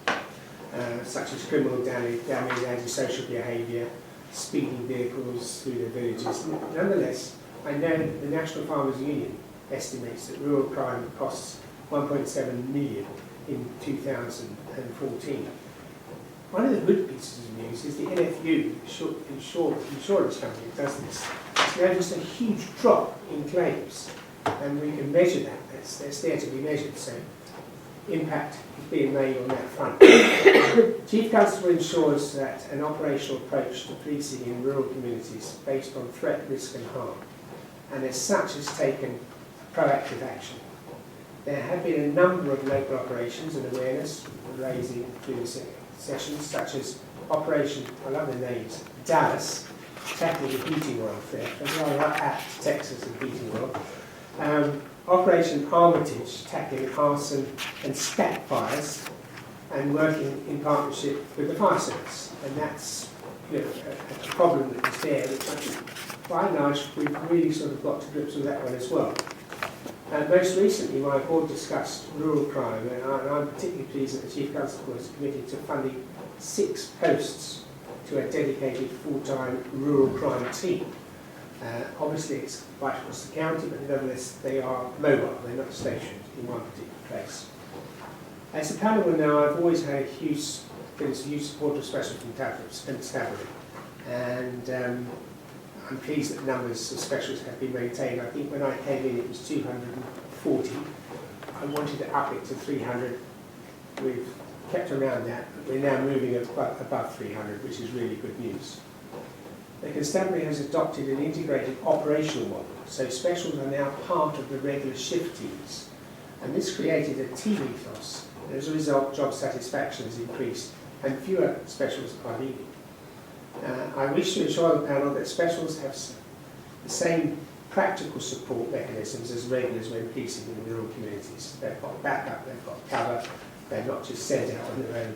[SPEAKER 9] such as criminal damage, antisocial behaviour, speeding vehicles through the villages. Nonetheless, I know that the National Farmers Union estimates that rural crime costs 1.7 million in 2014. One of the good pieces of news is the NFU, insurance company, does this. It's noticed a huge drop in claims, and we can measure that. That's there to be measured, so impact is being made on that front. Chief Constable ensures that an operational approach to policing in rural communities based on threat, risk and harm, and as such has taken proactive action. There have been a number of local operations and awareness raising through the sessions, such as Operation, I love the names, Dallas, tackling the heating oil theft, as well as apt Texas and heating oil. Operation Armitage, tackling arson and scat fires, and working in partnership with the fire service. And that's a problem that was there, which I think, by and large, we've really sort of got to grips with that one as well. Most recently, my board discussed rural crime, and I'm particularly pleased that the Chief Constable is committed to funding 6 posts to a dedicated full-time rural crime team. Obviously, it's right across the county, but nevertheless, they are mobile. They're not stationed in one particular place. As a panel will know, I've always had a huge support of special constabulary, and I'm pleased that numbers of specials have been maintained. I think when I came in, it was 240. I wanted to up it to 300. We've kept around that, but we're now moving above 300, which is really good news. The Constabulary has adopted an integrated operational model, so specials are now part of the regular shift teams. And this created a team ethos, and as a result, job satisfaction has increased, and fewer specials are leaving. I wish to assure the panel that specials have the same practical support mechanisms as regulars when policing in rural communities. They've got backup, they've got cover, they're not just sent out on their own.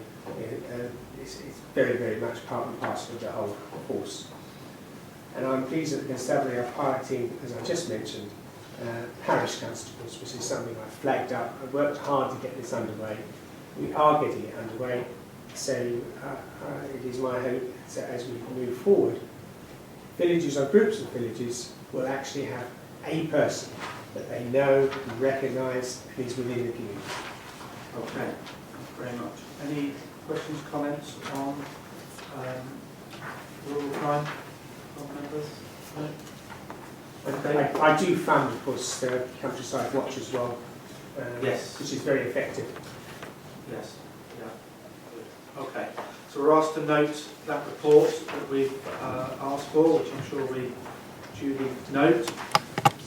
[SPEAKER 9] It's very, very much part and parcel of the whole force. And I'm pleased that the Constabulary are piloting, as I just mentioned, parish constables, which is something I flagged up. I worked hard to get this underway. We are getting it underway, so it is my hope that as we move forward, villages or groups of villages will actually have a person that they know and recognise and is within the community.
[SPEAKER 1] Okay, thank you very much. Any questions, comments on rural crime from members? No? Okay.
[SPEAKER 9] I do fund, of course, the Countryside Watch as well,
[SPEAKER 1] yes,
[SPEAKER 9] which is very effective.
[SPEAKER 1] Yes. Yeah. Good. Okay. So we're asked to note that report that we've asked for, which I'm sure we duly note.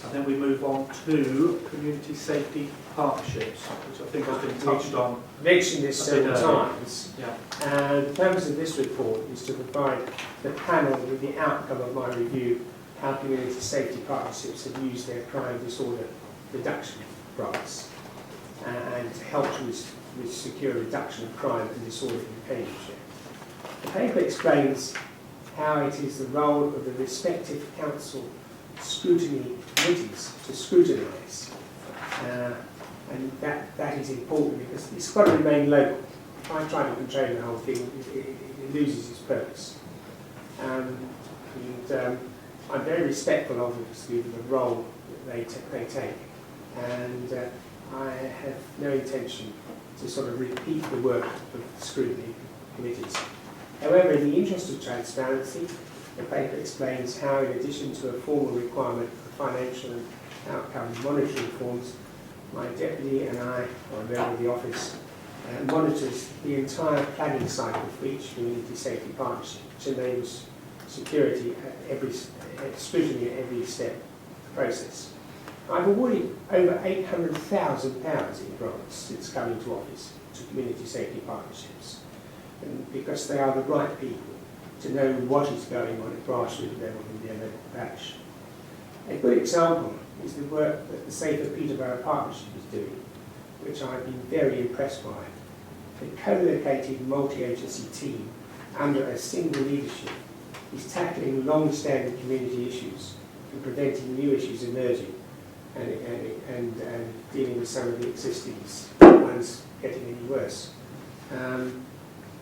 [SPEAKER 1] And then we move on to community safety partnerships, which I think has been touched on.
[SPEAKER 9] Mentioned this
[SPEAKER 1] a bit
[SPEAKER 9] several
[SPEAKER 1] earlier.
[SPEAKER 9] times,
[SPEAKER 1] Yeah.
[SPEAKER 9] and the purpose of this report is to provide the panel with the outcome of my review, how community safety partnerships have used their crime disorder reduction grants and helped with secure reduction of crime and disorder in Cambridgeshire. The paper explains how it is the role of the respective council scrutiny committees to scrutinise, and that is important because it's got to remain local. If I try to control the whole thing, it loses its purpose. I'm very respectful, obviously, of the role that they take, and I have no intention to sort of repeat the work of the scrutiny committees. However, in the interest of transparency, the paper explains how, in addition to a formal requirement for financial and outcome monitoring forms, my deputy and I, or a member of the office, monitors the entire planning cycle for each community safety partnership, which enables security scrutiny at every step of the process. I've awarded over £800,000 in grants since coming to office to community safety partnerships, and because they are the right people to know what is going on at grassroots level in their local parish. A good example is the work that the Safer Peterborough Partnership is doing, which I've been very impressed by. The co-located multi-agency team under a single leadership is tackling long-standing community issues and preventing new issues emerging and dealing with some of the existing ones getting any worse.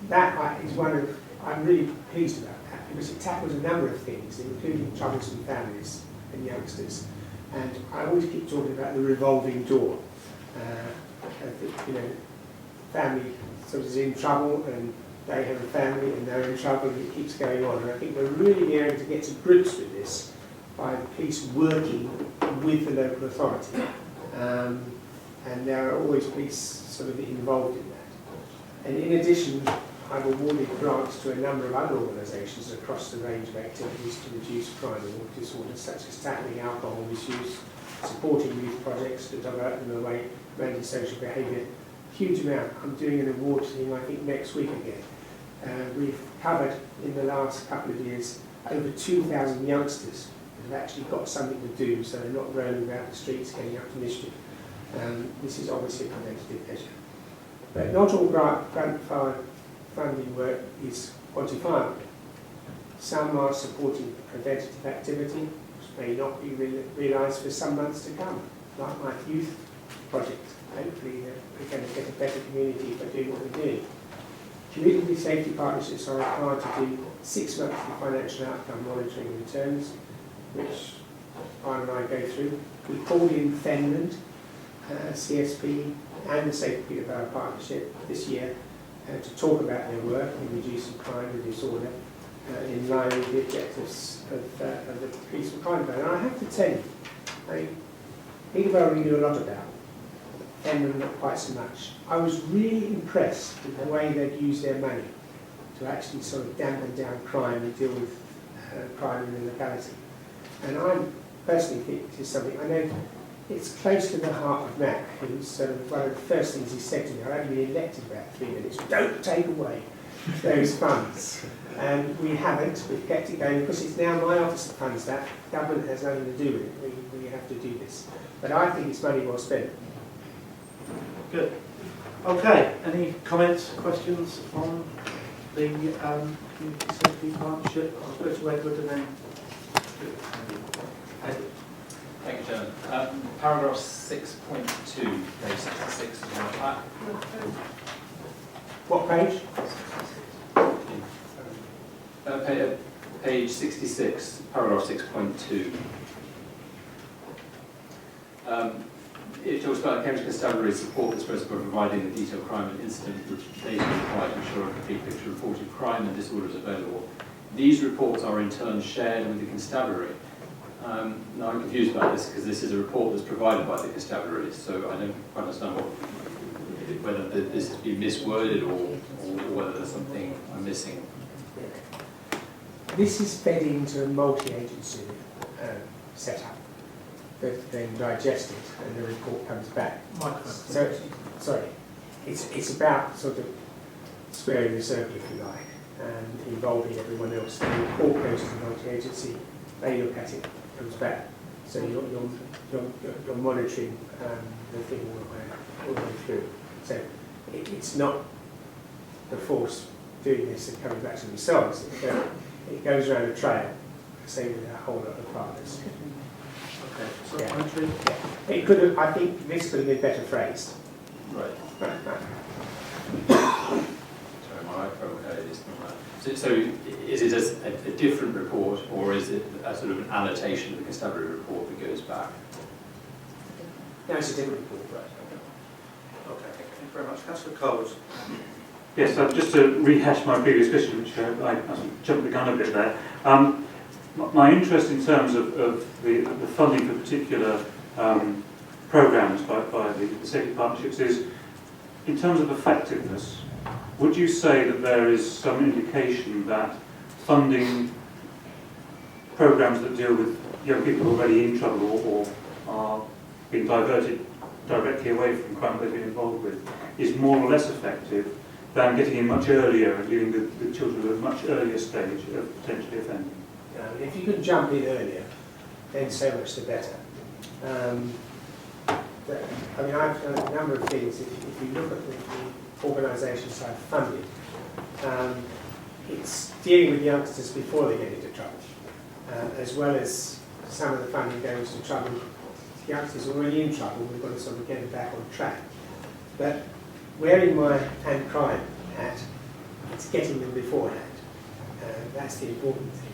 [SPEAKER 9] That is one of, I'm really pleased about that because it tackles a number of things, including troublesome families and youngsters. And I always keep talking about the revolving door. Family sort of is in trouble and they have a family and they're in trouble and it keeps going on. And I think we're really able to get to grips with this by the police working with the local authority. And there are always police sort of involved in that. And in addition, I've awarded grants to a number of other organisations across the range of activities to reduce crime and disorders, such as tackling alcohol misuse, supporting youth projects to divert them away from antisocial behaviour. Huge amount. I'm doing an award thing, I think, next week again. We've covered, in the last couple of years, over 2,000 youngsters who have actually got something to do, so they're not roaming about the streets getting up to mischief. This is obviously a preventative measure. But not all grant funding work is quantifiable. Some are supporting preventative activity, which may not be realised for some months to come, like my youth project. Hopefully we're going to get a better community by doing what we're doing. Community safety partnerships are required to do 6 monthly financial outcome monitoring returns, which Brian and I go through. We called in Fenland, CSP and the Safer Peterborough Partnership this year to talk about their work in reducing crime and disorder in line with the objectives of the Peaceful Crime Plan. And I have to tell you, Peterborough we knew a lot about, Fenland not quite so much. I was really impressed with the way they'd used their money to actually sort of dampen down crime and deal with crime in the locality. And I personally think this is something, I know it's close to the heart of Mac, who's sort of one of the first things he said to me, I'd only been elected about 3 minutes, don't take away those funds. And we haven't, we've kept it going, because it's now my office that funds that, government has nothing to do with it, we have to do this. But I think it's money well spent.
[SPEAKER 1] Good. Okay, any comments, questions on the community safety partnership? I'll go to Edward and then Edward.
[SPEAKER 8] Thank you, Chairman. Paragraph 6.2, page 66 is my pack.
[SPEAKER 9] What page?
[SPEAKER 8] Page 66, paragraph 6.2. It talks about Cambridge Constabulary support this process by providing the detailed crime and incident data required to ensure a complete picture of reported crime and disorders available. These reports are in turn shared with the Constabulary. Now I'm confused about this because this is a report that's provided by the Constabulary, so I don't quite understand whether this has been misworded or whether there's something I'm missing.
[SPEAKER 9] This is fed into a multi-agency setup. that then digest it and the report comes back. So, sorry, it's about sort of squaring the circle, if you like, and involving everyone else. The report goes to the multi-agency, they look at it, comes back. So you're monitoring the thing all the way through. So it's not the force doing this and coming back to themselves. It goes around a trail, same with a whole lot of partners.
[SPEAKER 1] Okay, so
[SPEAKER 9] Yeah.
[SPEAKER 1] monitoring.
[SPEAKER 9] It could have, I think this could have been better phrased.
[SPEAKER 8] Right.
[SPEAKER 9] Right.
[SPEAKER 8] Sorry, my microphone is not that. So is it a different report, or is it a sort of an annotation of the constabulary report that goes back?
[SPEAKER 9] No, it's a different report.
[SPEAKER 8] Right.
[SPEAKER 1] Okay, thank you very much. Councillor Coles.
[SPEAKER 7] Yes, just to rehash my previous question, which I jumped the gun a bit there. My interest in terms of the funding for particular programmes by the safety partnerships is, in terms of effectiveness, would you say that there is some indication that funding programmes that deal with young people already in trouble or are being diverted directly away from crime they've been involved with is more or less effective than getting in much earlier and dealing with children at a much earlier stage of potentially offending?
[SPEAKER 9] If you could jump in earlier, then so much the better. I mean, I've done a number of things. If you look at the organisation side funding, it's dealing with youngsters before they get into trouble, as well as some of the funding goes to trouble. Youngsters already in trouble, we've got to sort of get them back on track. But wearing my hand crime hat, it's getting them beforehand. That's the important thing.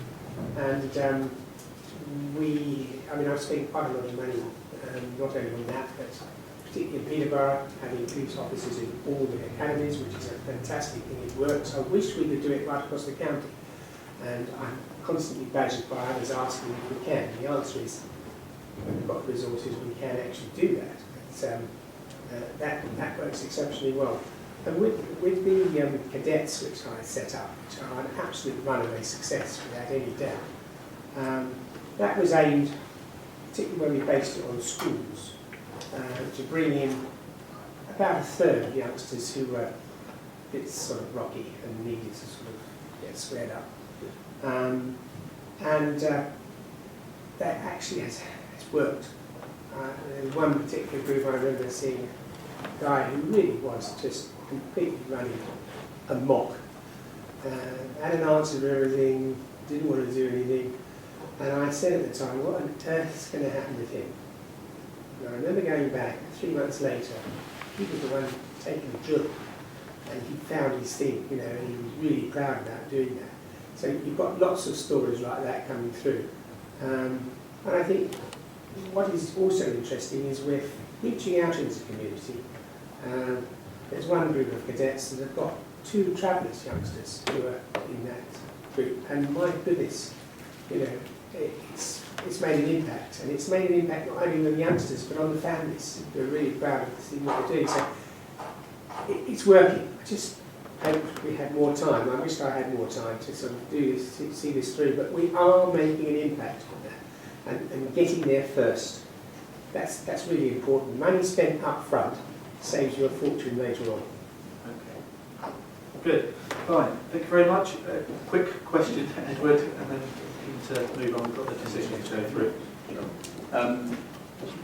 [SPEAKER 9] And I've spent quite a lot of money, not only on that, but particularly in Peterborough, having police officers in all the academies, which is a fantastic thing. It works. I wish we could do it right across the county. And I'm constantly badgered by others asking if we can. The answer is, when we've got the resources, we can actually do that. But, that works exceptionally well. And with the cadets which I set up, which are an absolute runaway success without any doubt, that was aimed, particularly when we based it on schools, to bring in about a third of youngsters who were a bit sort of rocky and needed to sort of get squared up. That actually has worked. There's one particular group I remember seeing a guy who really was just completely running amok. Had an answer for everything, didn't want to do anything. And I said at the time, what on earth is going to happen with him? And I remember going back 3 months later, he was the one taking the drill. And he found his thing, and he was really proud about doing that. So you've got lots of stories like that coming through. And I think what is also interesting is we're reaching out into the community. There's one group of cadets that have got 2 travellers youngsters who are in that group. And my goodness, it's made an impact. And it's made an impact not only on the youngsters, but on the families. They're really proud of seeing what they're doing. So it's working. I just hope we had more time. I wish I had more time to sort of do this, to see this through. But we are making an impact on that. And getting there first. That's really important. Money spent up front saves you a fortune later on.
[SPEAKER 1] Okay. Good. Fine. Thank you very much. Quick question, Edward, and then we need to move on. We've got the decisions to go through.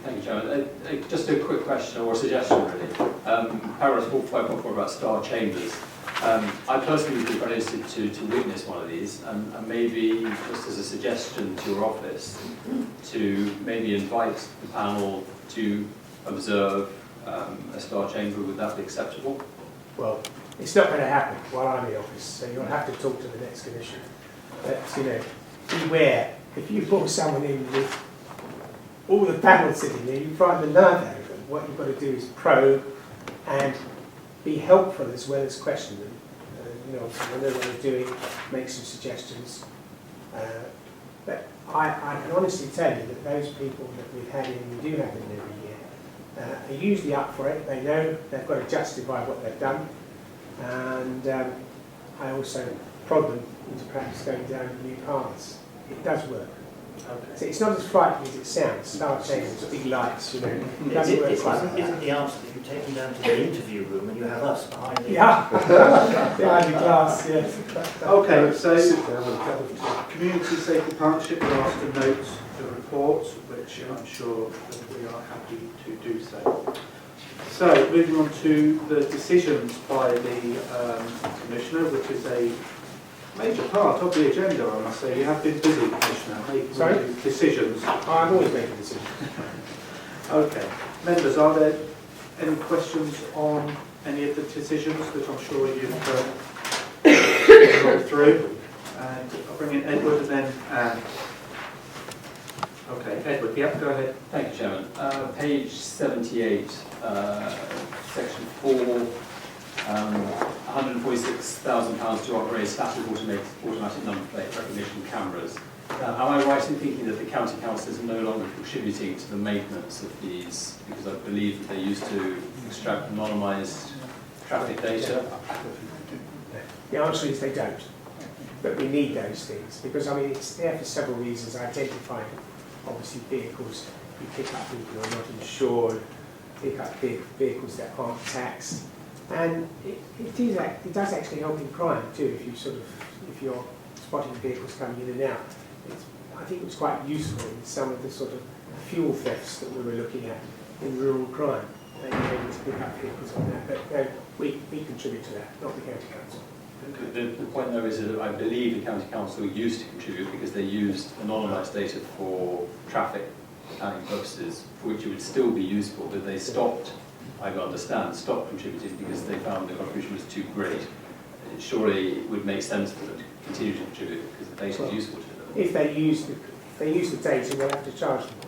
[SPEAKER 8] Thank you, Chairman. Just a quick question or suggestion, really. Paragraph 5.4 about star chambers. I personally would be very interested to witness one of these, and maybe just as a suggestion to your office, to maybe invite the panel to observe a star chamber. Would that be acceptable?
[SPEAKER 9] Well, it's not going to happen while I'm in office, so you'll have to talk to the next commissioner. But, beware. If you brought someone in with all the panels sitting there, you frighten the life out of them. What you've got to do is probe and be helpful as well as question them. I know what they're doing, make some suggestions. But I can honestly tell you that those people that we've had in, we do have in every year, are usually up for it. They know they've got to justify what they've done. And I also prod them into perhaps going down new paths. It does work. So it's not as frightening as it sounds. Start saying it's big lights, you know. It doesn't work quite like that.
[SPEAKER 5] Isn't the answer that you take them down to the interview room and you have us behind the...
[SPEAKER 9] Yeah, behind the glass, yes.
[SPEAKER 1] Okay, so Community Safety Partnership will ask to note the report, which I'm sure that we are happy to do so. So, moving on to the decisions by the Commissioner, which is a major part of the agenda, I must say. You have been busy, Commissioner, making decisions.
[SPEAKER 9] I'm always making decisions.
[SPEAKER 1] Okay. Members, are there any questions on any of the decisions that I'm sure you've gone through? And I'll bring in Edward and then Anne. Okay, Edward, yep, go ahead.
[SPEAKER 8] Thank you, Chairman. Page 78, section 4, £146,000 to upgrade static automatic number plate recognition cameras. Am I right in thinking that the County Council is no longer contributing to the maintenance of these, because I believe that they used to extract anonymised traffic data?
[SPEAKER 9] The answer is they don't. But we need those things, because I mean it's there for several reasons. Identifying obviously vehicles, you pick up people who are not insured, pick up vehicles that aren't taxed. And it does actually help in crime too, if you're spotting vehicles coming in and out. I think it was quite useful in some of the sort of fuel thefts that we were looking at in rural crime. They were able to pick up vehicles on that, but we contribute to that, not the County Council.
[SPEAKER 8] The point though is that I believe the County Council used to contribute because they used anonymised data for traffic planning purposes, for which it would still be useful, but they stopped, I understand, stopped contributing because they found the contribution was too great. Surely it would make sense for them to continue to contribute because the data is useful to them.
[SPEAKER 9] If they use the data, we'll have to charge them.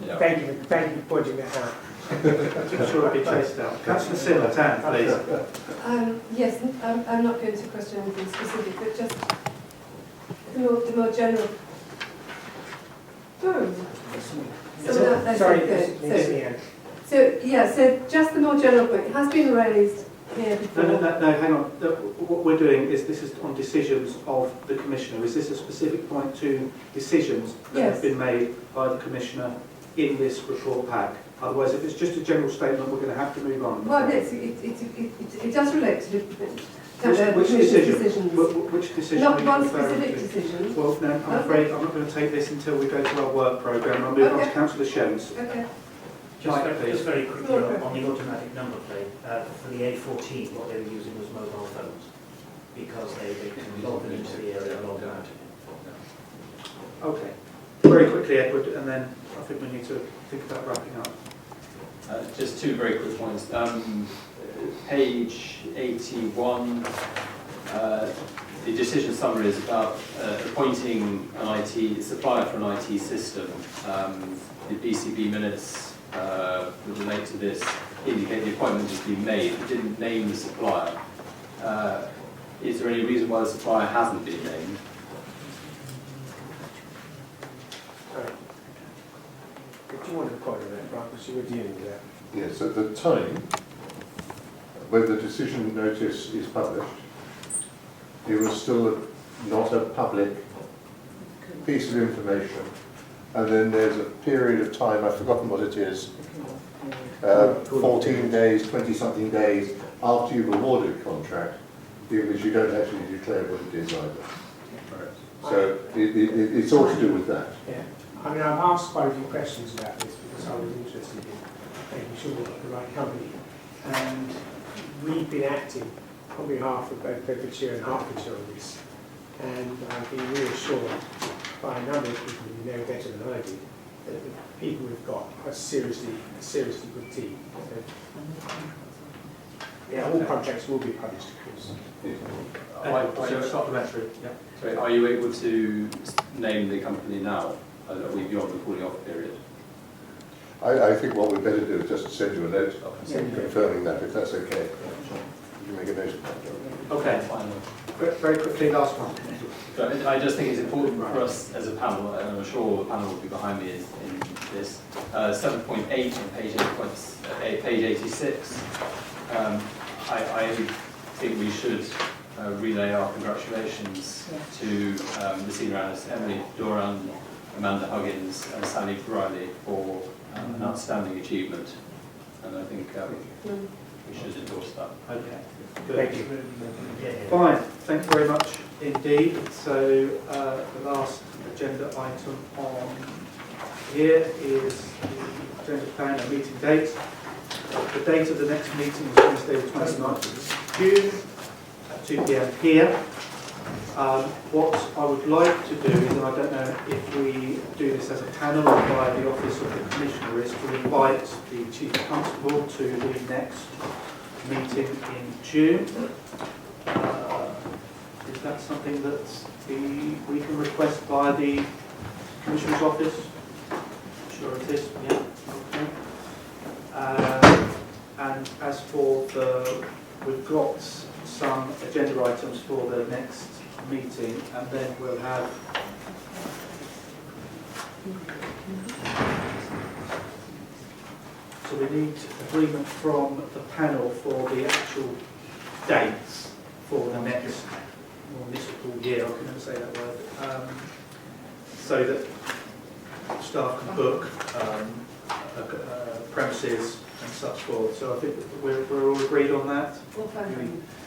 [SPEAKER 8] Yeah.
[SPEAKER 9] Thank you for pointing that out.
[SPEAKER 1] I'm sure it'll be chased out. Councillor Simmons, Anne, please.
[SPEAKER 2] Yes, I'm not going to question anything specific, but just the more general.
[SPEAKER 9] Sorry,
[SPEAKER 2] so just the more general point. It has been raised here before.
[SPEAKER 1] No, hang on. What we're doing is this is on decisions of the Commissioner. Is this a specific point to decisions that have been made by the Commissioner in this report pack? Otherwise, if it's just a general statement, we're going to have to move on.
[SPEAKER 2] Well, it does relate to
[SPEAKER 1] which decision? Which decision?
[SPEAKER 2] Not one specific decision.
[SPEAKER 1] Well, no, I'm afraid I'm not going to take this until we go to our work programme. I'll move on to Councillor Shevens.
[SPEAKER 2] Okay.
[SPEAKER 5] Just very quickly on the automatic number plate, for the A14, what they were using was mobile phones, because they can log them into the area and log them out.
[SPEAKER 1] Okay. Very quickly, Edward, and then I think we need to think about wrapping up.
[SPEAKER 8] Just two very quick points. Page 81, the decision summary is about appointing an IT supplier for an IT system. The BCB minutes that relate to this indicate the appointment has been made. It didn't name the supplier. Is there any reason why the supplier hasn't been named?
[SPEAKER 9] Do you want to comment on that, Brian, because you were dealing with that?
[SPEAKER 10] Yes, at the time, when the decision notice is published, it was still not a public piece of information. And then there's a period of time, I've forgotten what it is, 14 days, 20-something days after you've awarded a contract, in which you don't actually declare what it is either. So it's all to do with that.
[SPEAKER 9] Yeah. I mean, I've asked quite a few questions about this because I was interested in making sure we've got the right company. And we've been acting on behalf of both Bedfordshire and Hertfordshire on this. And I've been reassured by a number of people who know better than I do that the people we've got are seriously good team. So, yeah, all contracts will be published, of course.
[SPEAKER 1] Supplementary.
[SPEAKER 8] Sorry, are you able to name the company now? Are we beyond the cooling off period?
[SPEAKER 10] I think what we'd better do is just send you a note confirming that, if that's okay. You can make a note of that.
[SPEAKER 1] Okay. Very quickly, last one.
[SPEAKER 8] I just think it's important for us as a panel, and I'm sure the panel will be behind me in this, 7.8 on page 86. I think we should relay our congratulations to the senior analysts Emily Doran, Amanda Huggins and Sally Briley for an outstanding achievement, and I think we should endorse that.
[SPEAKER 1] Okay, good. Thank you. Fine, thank you very much indeed. So the last agenda item on here is the agenda plan and meeting date. The date of the next meeting is Wednesday the 29th of June at 2 p.m. here. What I would like to do is, and I don't know if we do this as a panel or by the Office of the Commissioner, is to invite the Chief Constable to the next meeting in June. Is that something that we can request via the Commissioner's Office? Sure it is, yeah. Okay. And as for we've got some agenda items for the next meeting, and then we'll have so we need agreement from the panel for the actual dates for the next municipal year. I can never say that word. So that staff can book premises and such forth. So I think we're all agreed on that.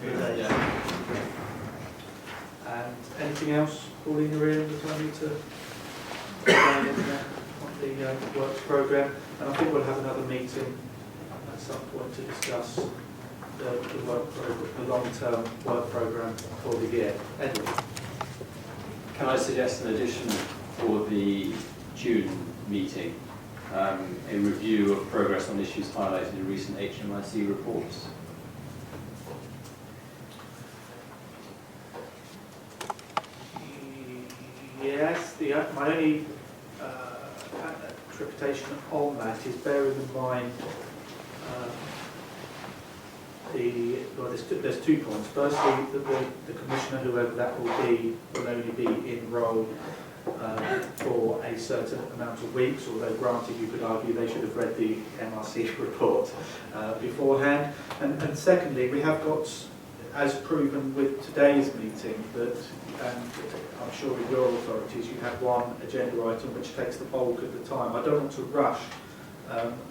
[SPEAKER 8] Yeah.
[SPEAKER 1] And anything else, Pauline, around the time to on the works programme? And I think we'll have another meeting at some point to discuss the work programme, the long-term work programme for the year. Edward?
[SPEAKER 8] Can I suggest an addition for the June meeting? A review of progress on issues highlighted in recent HMIC reports.
[SPEAKER 1] Yes, my only interpretation on that is bearing in mind there's 2 points. Firstly, the Commissioner, whoever that will be, will only be in role for a certain amount of weeks, although granted you could argue they should have read the MRC report beforehand. And secondly, we have got, as proven with today's meeting, that, and I'm sure with your authorities, you have one agenda item which takes the bulk of the time. I don't want to rush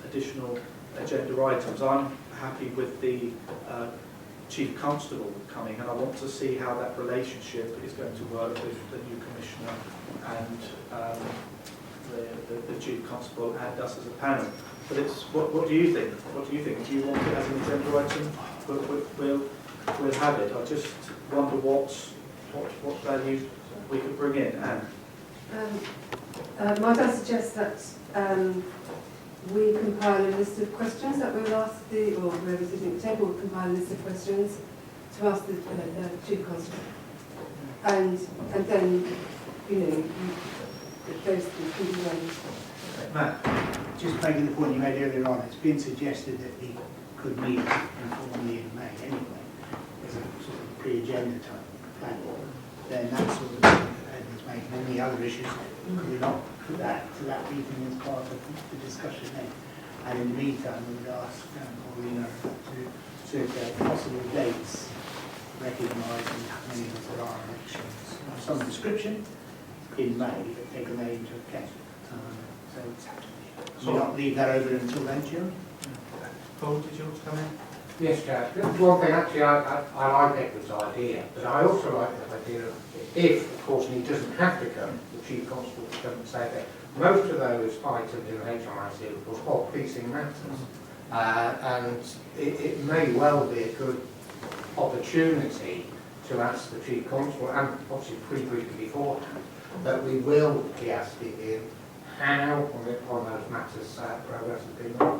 [SPEAKER 1] additional agenda items. I'm happy with the Chief Constable coming, and I want to see how that relationship is going to work with the new Commissioner and the Chief Constable and us as a panel. But it's what do you think? What do you think? Do you want it as an agenda item? We'll have it. I just wonder what value we could bring in. Anne?
[SPEAKER 2] Might I suggest that we compile a list of questions that we'll ask or whoever's sitting at the table will compile a list of questions to ask the Chief Constable. And then, those things can be raised.
[SPEAKER 1] Matt?
[SPEAKER 4] Just making the point you made earlier on, it's been suggested that we could meet informally in May anyway, as a sort of pre-agenda type plan. Then that sort of thing is making any other issues, could we not put that to that meeting as part of the discussion then? And in the meantime, we would ask Paulina to circulate possible dates, recognising how many of there are elections of some description in May, but taking that into account. So we not leave that over until then, Jim?
[SPEAKER 1] Paul, did you want to come in?
[SPEAKER 13] Yes, Chair. One thing, actually, I like Edward's idea, but I also like the idea of, if, of course, he doesn't have to come, the Chief Constable to come and say that most of those items in the HMIC report are policing matters. And it may well be a good opportunity to ask the Chief Constable, and obviously pre-briefing beforehand, that we will be asking him how on those matters progress has been made.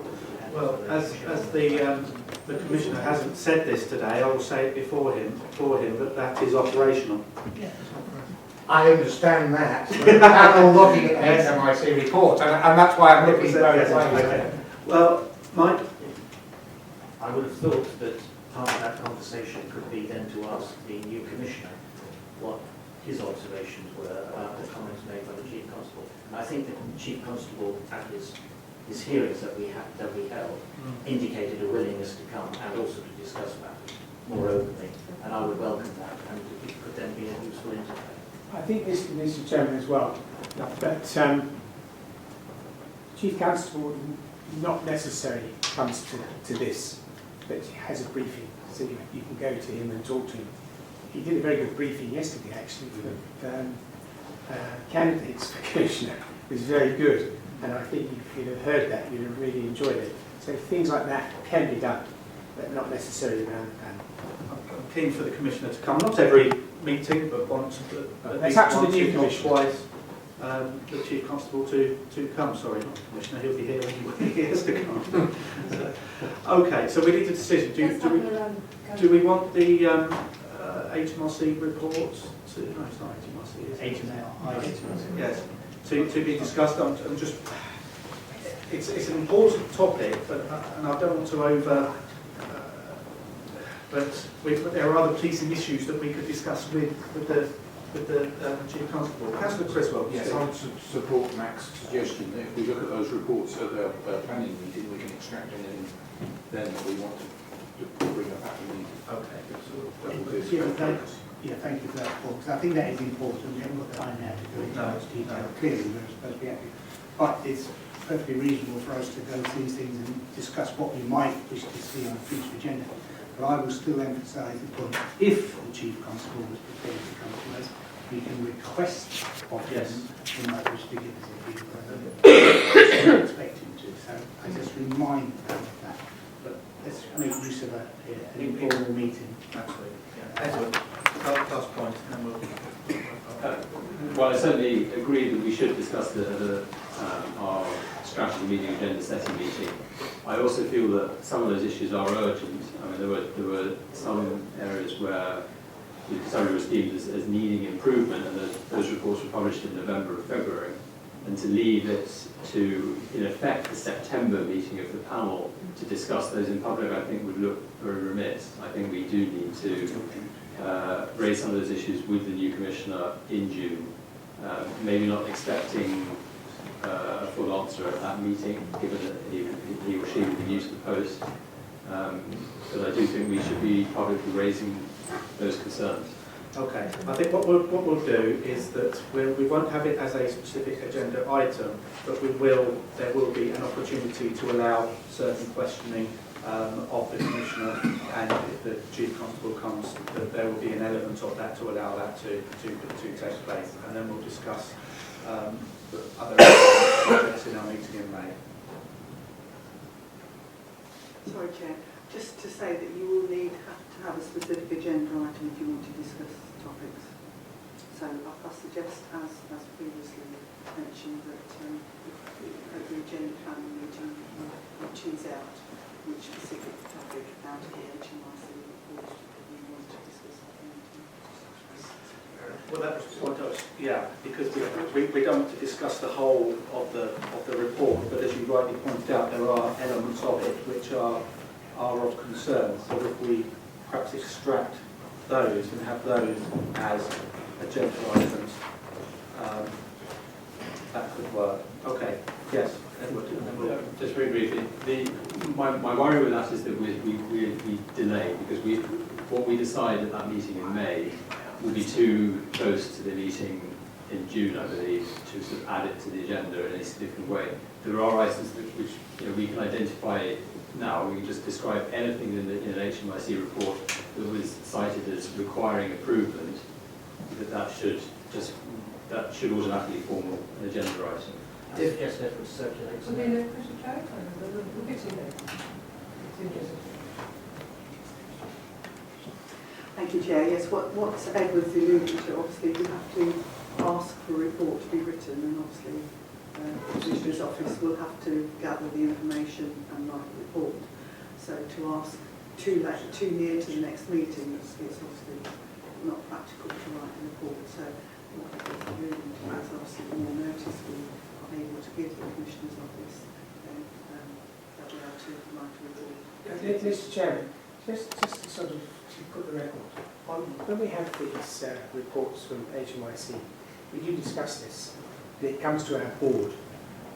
[SPEAKER 1] Well, as the Commissioner hasn't said this today, I will say it before him that is operational.
[SPEAKER 13] I understand that. And I'm looking at the HMIC report, and that's why I'm looking both ways.
[SPEAKER 1] Well, Mike?
[SPEAKER 5] I would have thought that part of that conversation could be then to ask the new Commissioner what his observations were about the comments made by the Chief Constable. And I think the Chief Constable at his hearings that we held indicated a willingness to come and also to discuss matters. more openly, and I would welcome that, and it could then be a useful interface.
[SPEAKER 9] I think this, Mr. Chairman, as well, that Chief Constable not necessarily comes to this, but has a briefing, so you can go to him and talk to him. He did a very good briefing yesterday, actually, with candidates for Commissioner. It was very good, and I think if you'd have heard that, you'd have really enjoyed it. So things like that can be done, but not necessarily around the panel.
[SPEAKER 1] I'm keen for the Commissioner to come, not every meeting, but once, at least once, if not twice, the Chief Constable to come. Sorry, not the Commissioner, he'll be here when he has to come. So, okay, so we need a decision. Do we want the HMRC reports to, no, it's not HMRC, it's HML. Yes, to be discussed. I'm just, it's an important topic, but and I don't want to but there are other policing issues that we could discuss with the Chief Constable. Councillor Criswell.
[SPEAKER 6] Yes, I would support Mac's suggestion that if we look at those reports at the planning meeting, we can extract anything then that we want to bring up at the meeting.
[SPEAKER 1] Okay.
[SPEAKER 4] Yeah, thank you for that, Paul, because I think that is important. We haven't got time now to go into much detail. Clearly, we're supposed to be happy. But it's perfectly reasonable for us to go through these things and discuss what we might wish to see on a future agenda. But I will still emphasise the point, if the Chief Constable was prepared to come to us, we can request of him he might wish to give us a view, but I expect him to. So I just remind them of that. But let's make use of an informal meeting.
[SPEAKER 1] Absolutely. Yeah. Edward, last point, and then we'll...
[SPEAKER 8] Well, I certainly agree that we should discuss our strategy meeting, agenda setting meeting. I also feel that some of those issues are urgent. I mean, there were some areas where the summary was deemed as needing improvement, and those reports were published in November or February. And to leave it to, in effect, the September meeting of the panel to discuss those in public, I think would look very remiss. I think we do need to raise some of those issues with the new Commissioner in June. Maybe not expecting a full answer at that meeting, given that he or she will be new to the post. But I do think we should be publicly raising those concerns.
[SPEAKER 1] Okay, I think what we'll do is that we won't have it as a specific agenda item, but there will be an opportunity to allow certain questioning of the Commissioner, and if the Chief Constable comes, that there will be an element of that to allow that to take place, and then we'll discuss other projects in our meeting in May.
[SPEAKER 3] Sorry, Chair. Just to say that you will have to have a specific agenda item if you want to discuss topics. So I suggest, as previously mentioned, that at the agenda planning meeting we choose out which specific topic out of the HMRC report we want to discuss at the meeting.
[SPEAKER 1] Well, that was what I was, yeah, because we don't want to discuss the whole of the report, but as you rightly pointed out, there are elements of it which are of concern. So if we perhaps extract those and have those as agenda items, that could work. Okay, yes, Edward.
[SPEAKER 8] Just very briefly, my worry with that is that we delay, because what we decide at that meeting in May will be too close to the meeting in June, I believe, to sort of add it to the agenda in a significant way. There are items which we can identify now. We can just describe anything in an HMRC report that was cited as requiring improvement, that should automatically form an agenda item.
[SPEAKER 5] Yes, that would circulate.
[SPEAKER 2] Would be no question, Chair? We'll get to you later. It's interesting.
[SPEAKER 3] Thank you, Chair. Yes, what Edward's alluded to, obviously we have to ask for a report to be written, and obviously the Commissioner's office will have to gather the information and write the report. So to ask too near to the next meeting, it's obviously not practical to write a report. So what Edward's alluding to is obviously the more notice we are able to give the Commissioner's office, then they'll be able to write a report.
[SPEAKER 9] Mr. Chairman, just to sort of put the record on, when we have these reports from HMIC, we do discuss this, and it comes to our board,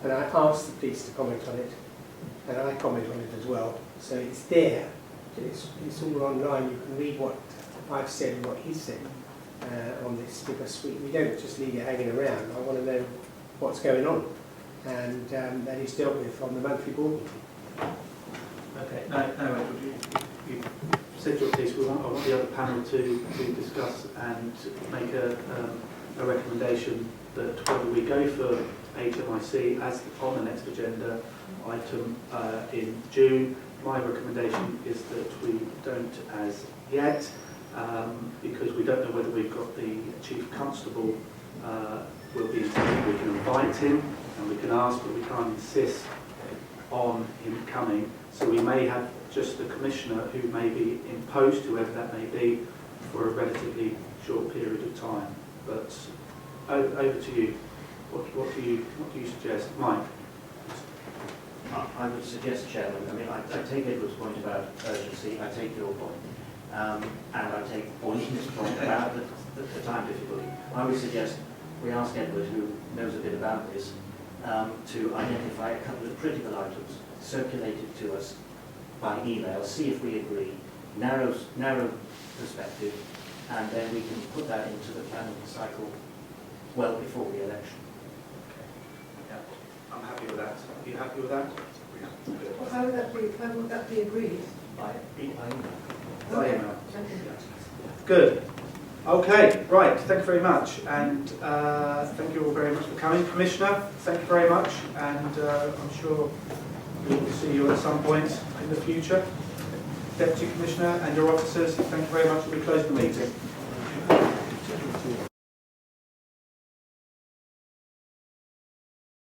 [SPEAKER 9] and I ask the police to comment on it, and I comment on it as well. So it's there, It's all online. You can read what I've said and what he's said on this, because we don't just leave it hanging around. I want to know what's going on, and that is dealt with on the monthly board meeting.
[SPEAKER 1] Okay, no, Edward, you said your piece. I want the other panel to discuss and make a recommendation that whether we go for HMIC as on the next agenda item in June. My recommendation is that we don't as yet, because we don't know whether we've got the Chief Constable will be attending. We can invite him and we can ask, but we can't insist on him coming. So we may have just the Commissioner who may be in post, whoever that may be, for a relatively short period of time. But over to you. What do you suggest, Mike?
[SPEAKER 5] I would suggest, Chairman, I mean, I take Edward's point about urgency, I take your point, and I take Pauline's point about the time difficulty. I would suggest we ask Edward, who knows a bit about this, to identify a couple of critical items, circulate it to us by email, see if we agree, narrow perspective, and then we can put that into the planning cycle well before the election.
[SPEAKER 1] I'm happy with that. Are you happy with that?
[SPEAKER 2] Well, how would that be agreed?
[SPEAKER 5] By email.
[SPEAKER 1] By email. Good. Okay, right. Thank you very much. And thank you all very much for coming. Commissioner, thank you very much. And I'm sure we will see you at some point in the future. Deputy Commissioner and your officers, thank you very much. We close the meeting.